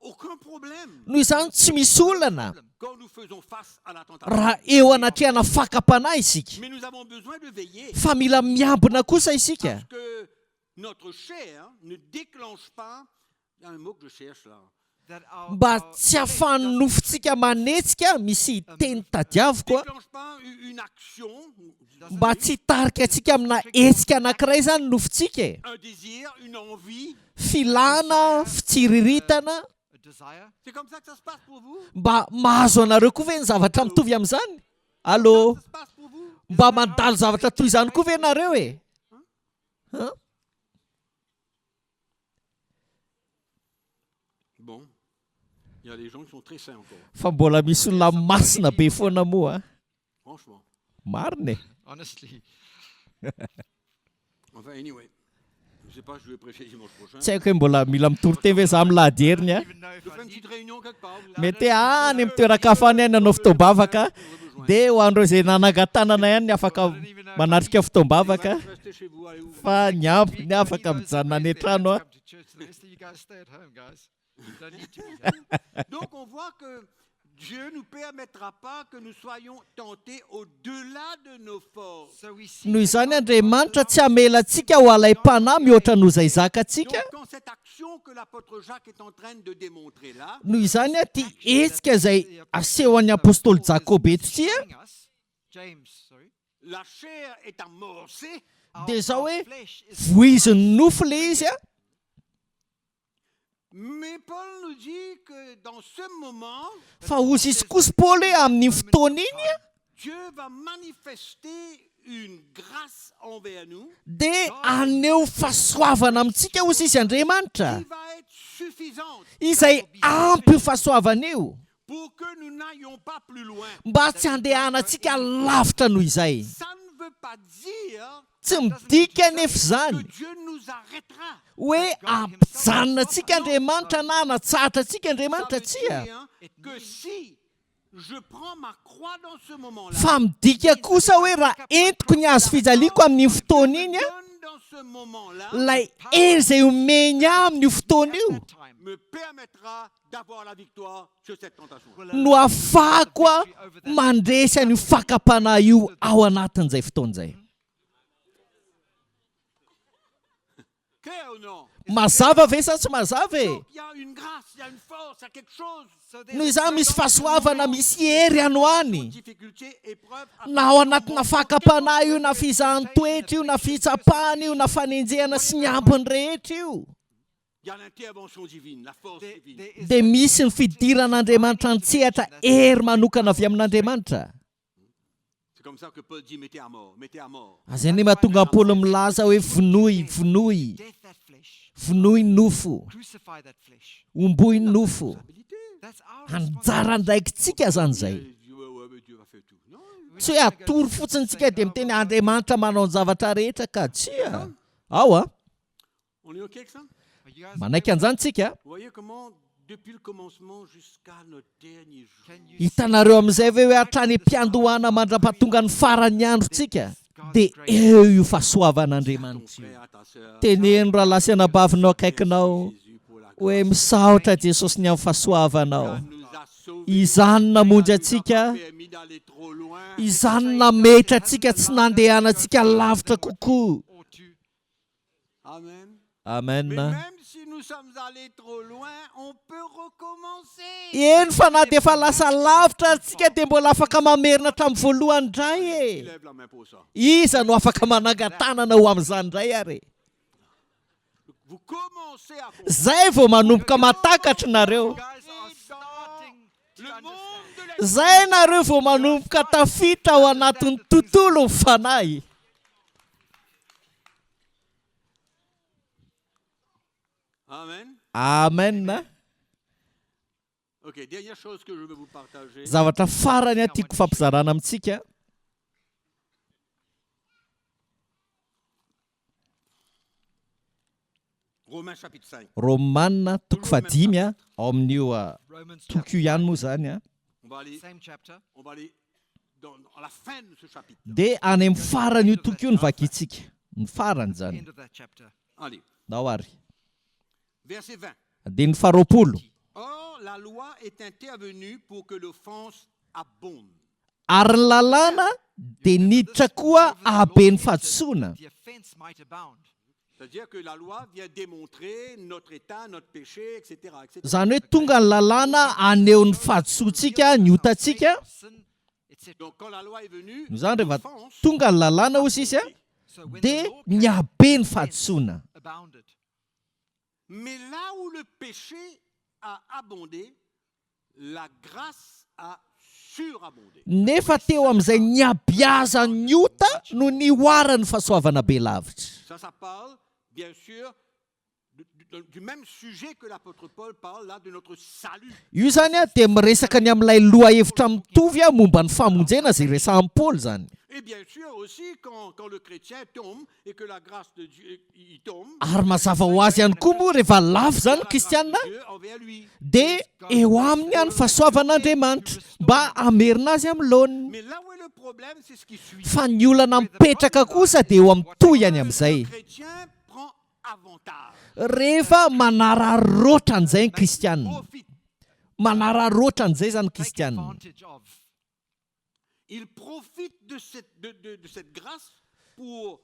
aucun problème Noho izany tsy misy olana quand nous faisons face à la tentation. raha eo anatrehana fakapanahy isika, Mais nous avons besoin de veiller fa mila miambina kosa isika parce que notre chair ne déclenche pas, il y a un mot que je cherche là, that our, mba our tsy flesh ahafahan'ny doesn't nofontsika manetsika misy teny tadiaviko a déclenche pas une action, mba tsy hitarika antsika amina hetsika anankiray zany nofontsika e. un désir, une envie. Filana, fitsiriritana, a desire. C'est comme ça que ça se passe pour vous? mba mahazo anareo koa ve ny zavatra mitovy amin'izany? Allô? Ça se passe pour vous? Mba mandalo zavatra toy izany koa ve nareo e? Hein? Bon, il y a des gens qui sont très sains encore, Fa mbola misy olona masina be foana moa. franchement. Marina e. Honestly, Enfin, anyway, je sais pas, je vais prêcher dimanche prochain. Tsy haiko hoe mbola mila mitory teny ve za milady heriny a? even know if Je ferai I une need petite réunion quelque part. Vous Mety any amin'ny toeran-kafanay nanao fotoam-bavaka dia ho andreo izay nanangan-tanana ihany ny afaka manatrika fotoam-bavaka Restez chez vous, allez où? fa ny ampy ny afaka mijanona any an-trano a. come to church. The rest of you guys stay at home, guys. You don't need to be here. Donc on voit que Dieu ne nous permettra pas que nous soyons tentés au-delà de nos forces. So we see Noho that izany God Andriamanitra tsy hamelantsika ho alay-panahy mihoatra noho izay zakantsika. Donc quand cette action que l'apôtre Jacques est en train de démontrer là, Noho izany a ty hetsika izay aseho an'ny apôstôly Jakob eto ity a showing us, James, sorry, la chair est amorcée, our, dia zao our hoe flesh is voizin'ny nofo le izy a. mais Paul nous dit que dans ce moment, Fa hozy izy kosa Paoly hoe amin'ny fotoana iny a Dieu va manifester une grâce envers nous dia aneho fahasoavana amintsika hozy izy Andriamanitra qui va être suffisante izay ampy io fahasoavana io pour que nous n'allions pas plus loin. mba tsy handehanantsika lavitra noho izay. Ça ne veut pas dire Tsy midika nefa que zany Dieu nous arrêtera. hoe ampijanona antsika Andriamanitra na hanatsahatra antsika Ça Andriamanitra veut tsia. dire que si je prends ma croix dans ce moment-là, Fa midika kosa hoe raha entiko ny hazo fijaliako amin'ny fotoana iny a donne dans ce moment-là, ilay hery izay omeny amin'ny fotoana io time. me permettra d'avoir la victoire sur cette tentation. no ahafahako a mandresy an'io fakapanahy io ao anatin'izay fotoan'izay. Clair ou non? Mazava ve sa tsy mazava e? Donc, il y a une grâce, il y a une force, il y a quelque chose. So Noho izany misy fahasoavana misy hery ano any Difficulté, épreuve, na ao anatina fakapanahy io na fizahan-toetra io na fitsapahana io na fanenjehana sy ny ambiny rehetra io il y a l'intervention divine, la force divine. there is dia misy ny fidiran'Andriamanitra antsehatra hery manokana avy amin'Andriamanitra. C'est comme ça que Paul dit mettez à mort, mettez à mort. Azay ny mahatonga Paoly milaza hoe vonoy death that flesh, vonoy ny nofo, crucify that flesh. omboy ny nofo. That's our Anjara andraikintsika zany zay. Ouais, mais Dieu va faire tout. Non, Tsy hoe atory fotsiny tsika dia miteny Andriamanitra manao ny zavatra rehetra ka tsia. Ao a, on est OK avec ça? Are you guys manaiky an'izany tsika. Vous voyez comment, depuis le commencement jusqu'à notre dernier jour, can you Hitanareo amin'izay ve hoe hatrany am-piandohana mandra-pahatonga ny faran'ny andro tsika dia eo io fahasoavan'Andriamanitra ton io. frère, ta sœur, Teneno raha lasy anabavinao akaikinao Jésus pour la hoe misaotra Jesosy ny amin'ny fahasoavanao. grâce nous a izany namonjy atsika, izany nametra atsika tsy nandehana atsika lavitra kokoa. or to. Amen. Amen. Mais même si nous sommes allés trop loin, on peut recommencer. Eny fa na dia efa lasa lavitra atsika dia mbola afaka mamerina hatramin'ny voalohany indray Qui e. lève la main pour ça? Iza no afaka manangan-tanana ho amin'izany indray ary. Vous commencez à comprendre. Zay vao manomboka matakatra nareo. Guys are starting to Le understand. monde de Zay nareo vao manomboka tafita ao anatin'ny tontolo ny fanahy. Amen. Amen. Ok, dernière chose que je veux vous partager. Zavatra farany tiako fampizarana amintsika. Romains chapitre 5. Romanina toko 5 ao amin'io Romans toko io ihany moa zany. On va aller, same chapter. on va aller à la fin de ce chapitre. Dia any amin'ny farany io toko io ny vakitsika. Ny farany zany. End of that chapter. Allez, Nao ary. verset 20. Dia ny 20. Or, la loi est intervenue pour que l'offense abonde. Ary ny lalàna dia niditra koa ahabe ny fahadisoana. The offense might abound. C'est-à-dire que la loi vient démontrer notre état, notre péché, etc. etc. Zany hoe tonga ny lalàna aneho ny fahadisoantsika, ny otantsika. Sin, etc. Donc, quand la loi est venue, No zany rehefa l'offense tonga ny lalàna hozy izy So when the dia law ny came, ahabe ny fahadisoana. abounded. Mais là où le péché a abondé, la grâce a surabondé. Nefa teo amin'izay niabiaza ny ota no nioarany fahasoavana be lavitra. Ça parle, bien sûr, du même sujet que l'apôtre Paul parle là de notre salut. Io zany dia miresaka ny amin'ilay loha hevitra mitovy momba ny famonjena zay resahan'i Paul zany. Et bien sûr aussi, quand le chrétien tombe et que la grâce de Dieu il tombe, Ary mazava ho azy ihany koa moa rehefa lafo zany la kristianina grâce de Dieu envers lui. dia eo aminy ihany fahasoavan'Andriamanitra mba hamerina azy amin'ny laoniny. Mais là où est le problème, c'est ce qui suit. Fa ny olana mipetraka kosa dia eo amin'ny toy ihany amin'izay. Le chrétien prend avantage, Rehefa manararoatra an'izay ny kristianina. profite. Manararoatra an'izay zany Take kristianina. advantage of. Il profite de cette grâce pour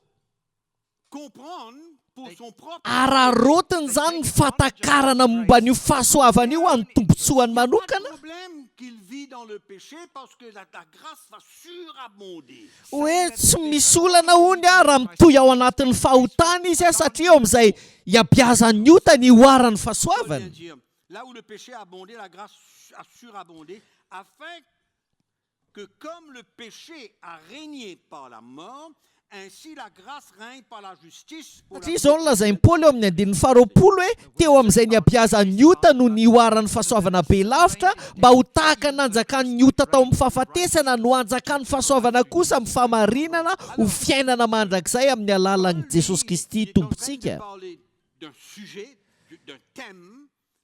comprendre pour son propre. Ararotiny zany ny fatakarana momba n'io fahasoavana io amin'ny tombotsoany Pas de manokana. problème qu'il vit dans le péché parce que la grâce va surabonder. Hoe tsy misy olana hony raha mitoy ao anatin'ny fahotana izy satria eo amin'izay hiabiazan'ny ota ny oarany Paul vient fahasoavana. dire, là où le péché a abondé, la grâce a surabondé, afin que comme le péché a régné par la mort, ainsi la grâce règne par la justice. Pour la Satria izao nolazain'i Paoly eo amin'ny andininy 20 hoe teo amin'izay niabiazan'ny ota no ny oarany fahasoavana be lavitra mba ho tahaka nanjakan'ny ota tao amin'ny fahafatesana no anjakan'ny fahasoavana kosa amin'ny fahamarinana ho fiainana mandrakizay amin'ny alalan'i Jesosy Kristy Il est en train de tompontsika. parler d'un sujet, d'un thème,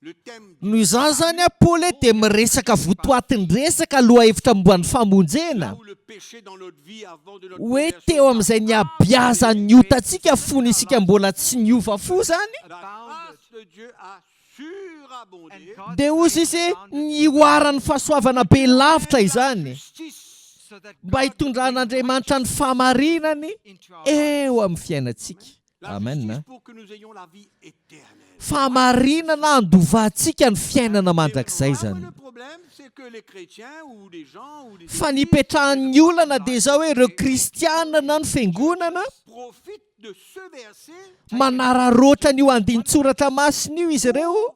le thème Noho izany zany Paoly dia miresaka votoatin'ny resaka loha hevitra momba ny famonjena. là où le péché dans notre vie avant de notre Hoe conversion teo amin'izay niabiazan'ny otantsika fony isika mbola tsy niova fo zany. la grâce de Dieu a surabondé. Dia hozy izy ny oarany fahasoavana be lavitra izany Justice. So that mba God hitondran'Andriamanitra ny fahamarinany into our eo amin'ny fiainantsika. La Amen. justice pour que nous ayons la vie éternelle. Fahamarinana handovahantsika ny fiainana mandrakizay Là où zany. le problème, c'est que les chrétiens ou les gens ou les Fa nipetrahan'ny olana dia zao hoe ireo kristianina na ny fiangonana profitent de ce verset manararoatra n'io andinin-tsoratra masina io izy ireo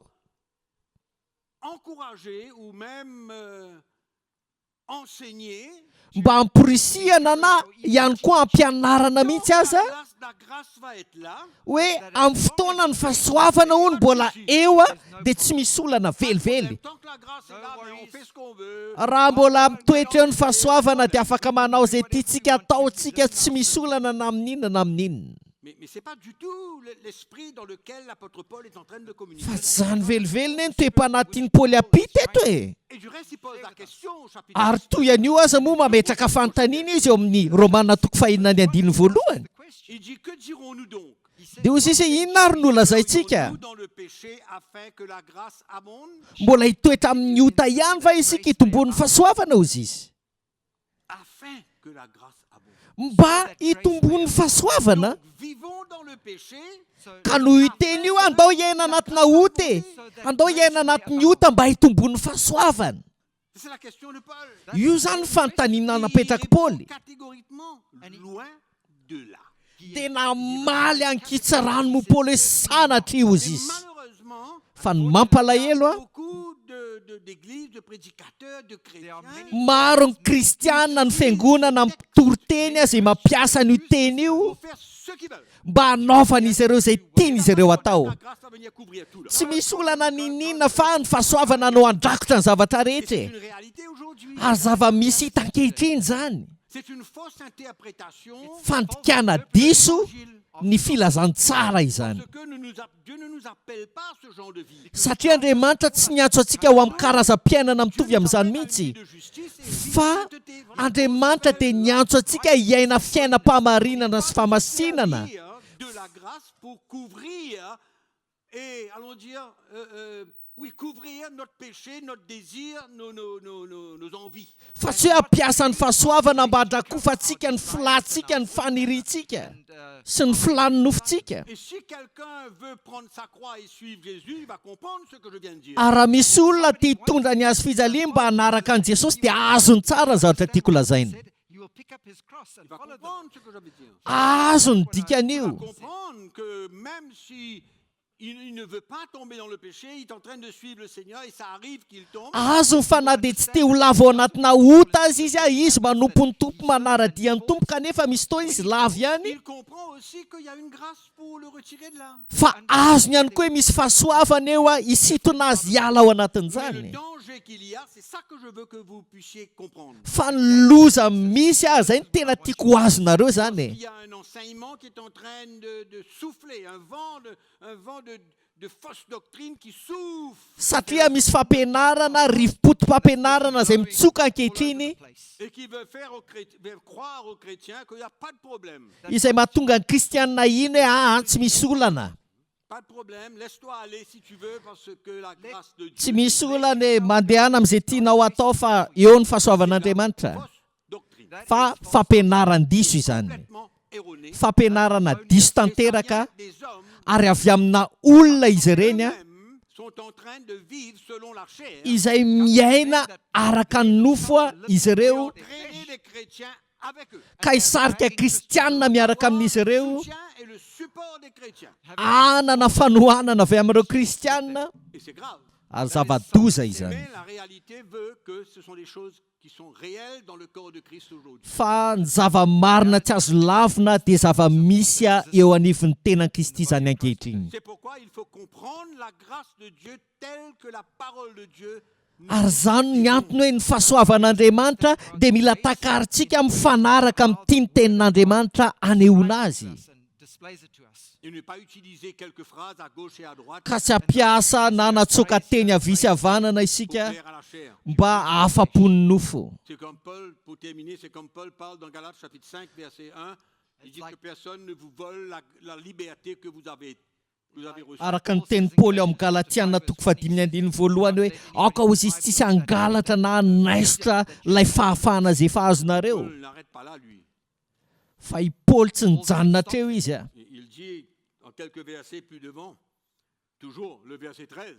encourager ou même enseigner. mba hamporisihana na ihany koa hampianarana mihitsy aza La grâce va être là. hoe amin'ny fotoana ny fahasoavana hono mbola eo dia tsy misy olana velively. Tant que la grâce est là, ben, on fait ce qu'on veut. Raha mbola mitoetra eo ny fahasoavana dia afaka manao izay tiantsika ataontsika tsy misy olana na amin'inona na amin'inona. Mais ce n'est pas du tout l'esprit dans lequel l'apôtre Paul est en train de communiquer. Fa tsy zany velively ny toe-panatiany Paoly apita eto e. Et du reste, il pose la question au chapitre Ary toy an'io aza moa mametraka fanontaniana izy eo amin'ny Romana toko 5 ny andininy voalohany. question. Il dit, que dirons-nous donc? dia ozy izy inona ary no lazaintsika Nous dans le péché afin que la grâce abonde, mbola hitoetra amin'ny ota ihany va isika hitombon'ny fahasoavana ozy izy afin que la grâce abonde. mba hitombon'ny fahasoavana Donc, vivons dans le péché ka no iteny io andao iaina anatina ota e andao iaina anatin'ny ota mba hitombon'ny fahasoavana c'est la question de Paul. io zany fanontaniana napetraka Paoly Catégoriquement loin de là. tena maly ankitsarano mo Paoly hoe sanatra io izy Et izy malheureusement, fa ny mampalahelo a beaucoup d'églises, de prédicateurs, de chrétiens maro ny kristianina ny fiangonana mitory-teny a zay mampiasa n'io teny io pour faire ce qu'ils veulent. mba hanaovan'izy ireo zay tian'izy ireo atao La grâce va venir couvrir tout là. tsy misy olana ninina fa ny fahasoavana no andrakotra ny zavatra Et rehetra c'est e une réalité aujourd'hui. ary zava-misy hita ankehitriny zany C'est une fausse interprétation fandikana diso d'évangile. ny filazantsara izany Parce que Dieu ne nous appelle pas à ce genre de vie. satria Andriamanitra tsy niantso antsika ho amin'ny karazam-piainana mitovy amin'izany mihitsy De justice et vie de fa sainteté. Andriamanitra dia niantso antsika hiaina fiainam-pahamarinana sy fahamasinana De la grâce pour couvrir et allons dire oui, couvrir notre péché, notre désir, nos envies. fa tsy hoe ampiasa ny fahasoavana mba handrakofantsika ny filantsika ny faniritsika sy ny filany nofontsika Et si quelqu'un veut prendre sa croix et suivre Jésus, il va comprendre ce que je viens de dire. ary raha misy olona tia hitondra ny azo fijalia mba hanaraka an' Jesosy dia azony tsara ny zavatra tiako lazaina You will pick up his cross and Il va follow them. comprendre ce que j'avais dit. azony Il va dikan'io comprendre que même si il ne veut pas tomber dans le péché, il est en train de suivre le Seigneur et ça arrive qu'il tombe. azony fa na dia tsy te ho lava ao anatina ota azy izy a izy manompo ny tompo manaradian'ny tompo kanefa misy toa izy lava ihany Il comprend aussi qu'il y a une grâce pour le retirer de là. fa azony ihany koa hoe misy fahasoavana eo a hisitona azy hiala ao Mais le anatin'izany danger qu'il y a, c'est ça que je veux que vous puissiez comprendre. fa ny loza misy a zay ny tena tiako ho azonareo zany Il y a un enseignement qui est en train de souffler, un vent de fausse doctrine qui souffle satria misy fampianarana rivopotim-pampianarana zay mitsoka ankehitriny et qui veut faire croire aux chrétiens qu'il n'y a pas de problème. izay mahatonga ny kristianina iny hoe tsy misy olana Pas de problème, laisse-toi aller si tu veux parce que la grâce de Dieu. tsy misy olana hoe mandehana amin'izay tianao atao fa eo ny fahasoavan'Andriamanitra Fausse doctrine. fa fampianaran-diso izany Complètement erronée. fampianarana diso tanteraka Des hommes ary avy amina olona izy ireny a eux-mêmes sont en train de vivre selon la chair. izay miaina araka ny nofo a izy ireo Entraîner les chrétiens avec eux. ka hisarika kristianina miaraka amin'izy ireo Le soutien et le support des chrétiens. anana fanohanana avy amin'ireo kristianina Et c'est grave. ary zava-doza izany Mais la réalité veut que ce sont des choses qui sont réelles dans le corps de Christ aujourd'hui. fa ny zava-marina tsy azo lavina dia zava-misy a eo anivon'ny tenan'i Kristy zany ankehitriny C'est pourquoi il faut comprendre la grâce de Dieu telle que la parole de Dieu nous ary zany ny antony hoe ny fahasoavan'Andriamanitra dia mila takarintsika mifanaraka amin'ny tia ny tenin'Andriamanitra anehoana azy and displays it to us. et ne pas utiliser quelques phrases à gauche et à droite ka tsy ampiasa na natsoka teny avy sy havanana pour isika plaire à la chair. mba afapon'ny nofo C'est comme Paul, pour terminer, c'est comme Paul parle dans Galates chapitre 5, verset 1. Il dit que personne ne vous vole la liberté que vous avez reçue. araka ny teny Paoly ao amin'ny Galatiana toko 5:1 voalohany hoe aoka ozy izy tsisy hangalatra na naisotra ilay fahafahana zay efa azonareo Paul n'arrête pas là, lui. fa i Paoly tsy nijanona treo izy a Il dit, en quelques versets plus devant, toujours le verset 13,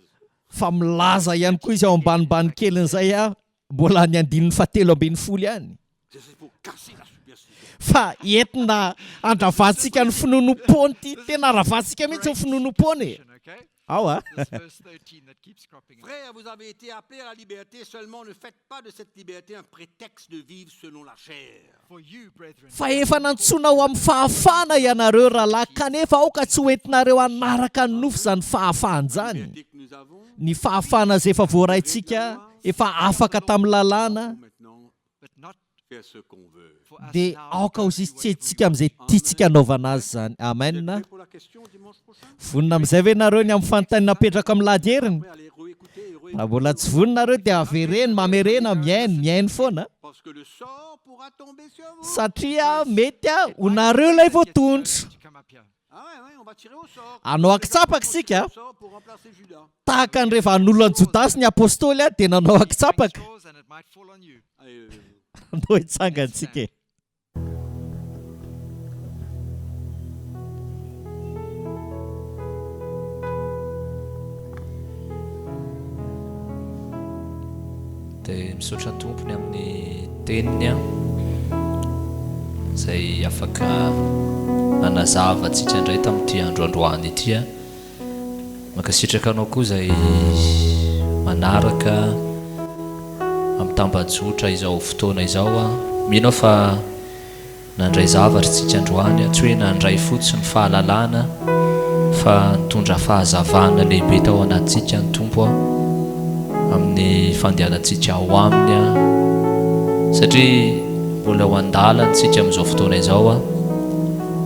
fa milaza ihany koa izy ao ambanimbany kelin'izay a mbola ny 17:10 ihany c'est pour casser la superstition. fa entina andravantsika ny finonom-pony ty tena ravatsika mihitsy ny finonom-pony Okay? ao a This verse 13 that keeps cropping up. Frères, vous avez été appelés à la liberté, seulement ne faites pas de cette liberté un prétexte de vivre selon la chair. For you, brethren, fa efa nantsoina ho amin'ny fahafana ianareo rahalahy kanefa aoka tsy hoentinareo hanaraka ny nofo zany fahafahany zany Liberté que nous avons, ny fahafana zay efa voaraintsika efa afaka tamin'ny lalàna nous maintenant but not faire ce qu'on veut. for us dia now aoka to ozy izy do tsy what we heditsika amin'izay tiantsika anaovana azy zany amen Vous êtes prêts pour la question dimanche prochain? vonina amin'izay ve nareo ny amin'ny fanontaniana apetraka amin'ny lahady heriny Après, allez réécouter et raha mbola tsy voninareo dia avereny mamerena miainy foana parce parce que le sort pourra tomber sur vous. Satria mety ho nareo ilay voatondro. To come up here. Ah ouais, on va tirer au sort. Anao akitsapaka sika. Au sort pour remplacer Judas. Tahaka ny rehefa an'olona Jodasy ny apôstôly dia nanao akitsapaka. Yours and it might fall on you. Allez, Anao hitsangantsika. Dia misaotra tompony amin'ny teniny a izay afaka nanazava antsika indray tamin'ity andro androany ity a. Mankasitraka anao koa izay manaraka amin'ny tambajotra izao fotoana izao a. Mino aho fa nandray zavatra tsika androany a, tsy hoe nandray fotsiny fahalalana fa nitondra fahazavana lehibe tao anatintsika ny tompo a amin'ny fandehanantsika ao aminy a, satria mbola ho andalantsika amin'izao fotoana izao a.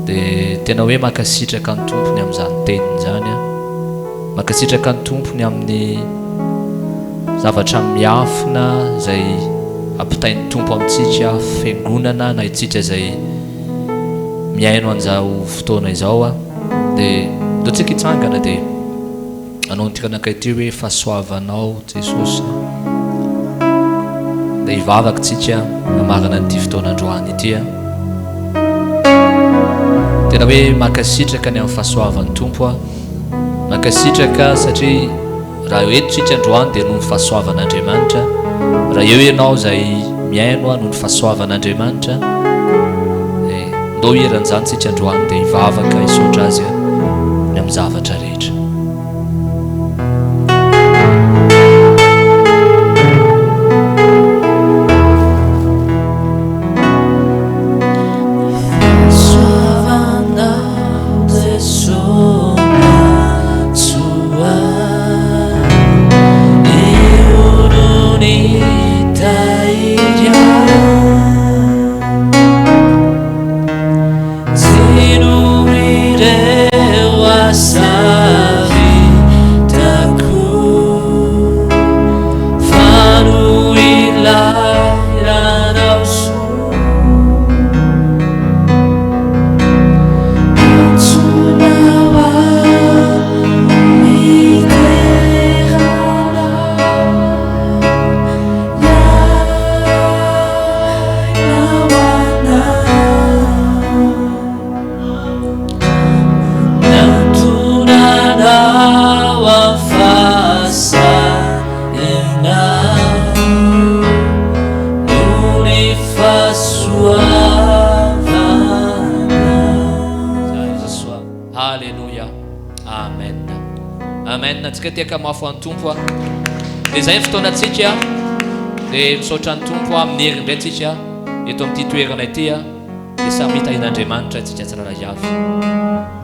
Dia tena hoe mankasitraka ny tompony amin'izany teniny zany a, mankasitraka ny tompony amin'ny zavatra miafina izay ampitain'ny tompo amintsika, fiangonana na itsika izay miaino an'izao fotoana izao a. Dia ndao tsika hitsangana dia anao nitikanakay ty hoe fahasoavanao Jesosy, dia hivavaka tsika amarana n'ity fotoanandroany ity a. Tena hoe mankasitraka ny amin'ny fahasoavan'ny tompo a, mankasitraka satria raha eto tsika androany dia noho ny fahasoavan'Andriamanitra, raha eo ianao izay miaino a noho ny fahasoavan'Andriamanitra. Ndao hieran'izany tsika androany dia hivavaka hisaotra azy a ny amin'ny zavatra rehetra. Tiaka mafo an'ny tompo a. Dia izay ny fotoanantsika dia misaotra ny tompo a, minery indray tsika eto amin'ity toerana ity a, dia samy hitahin'Andriamanitra tsika tsirairay avy.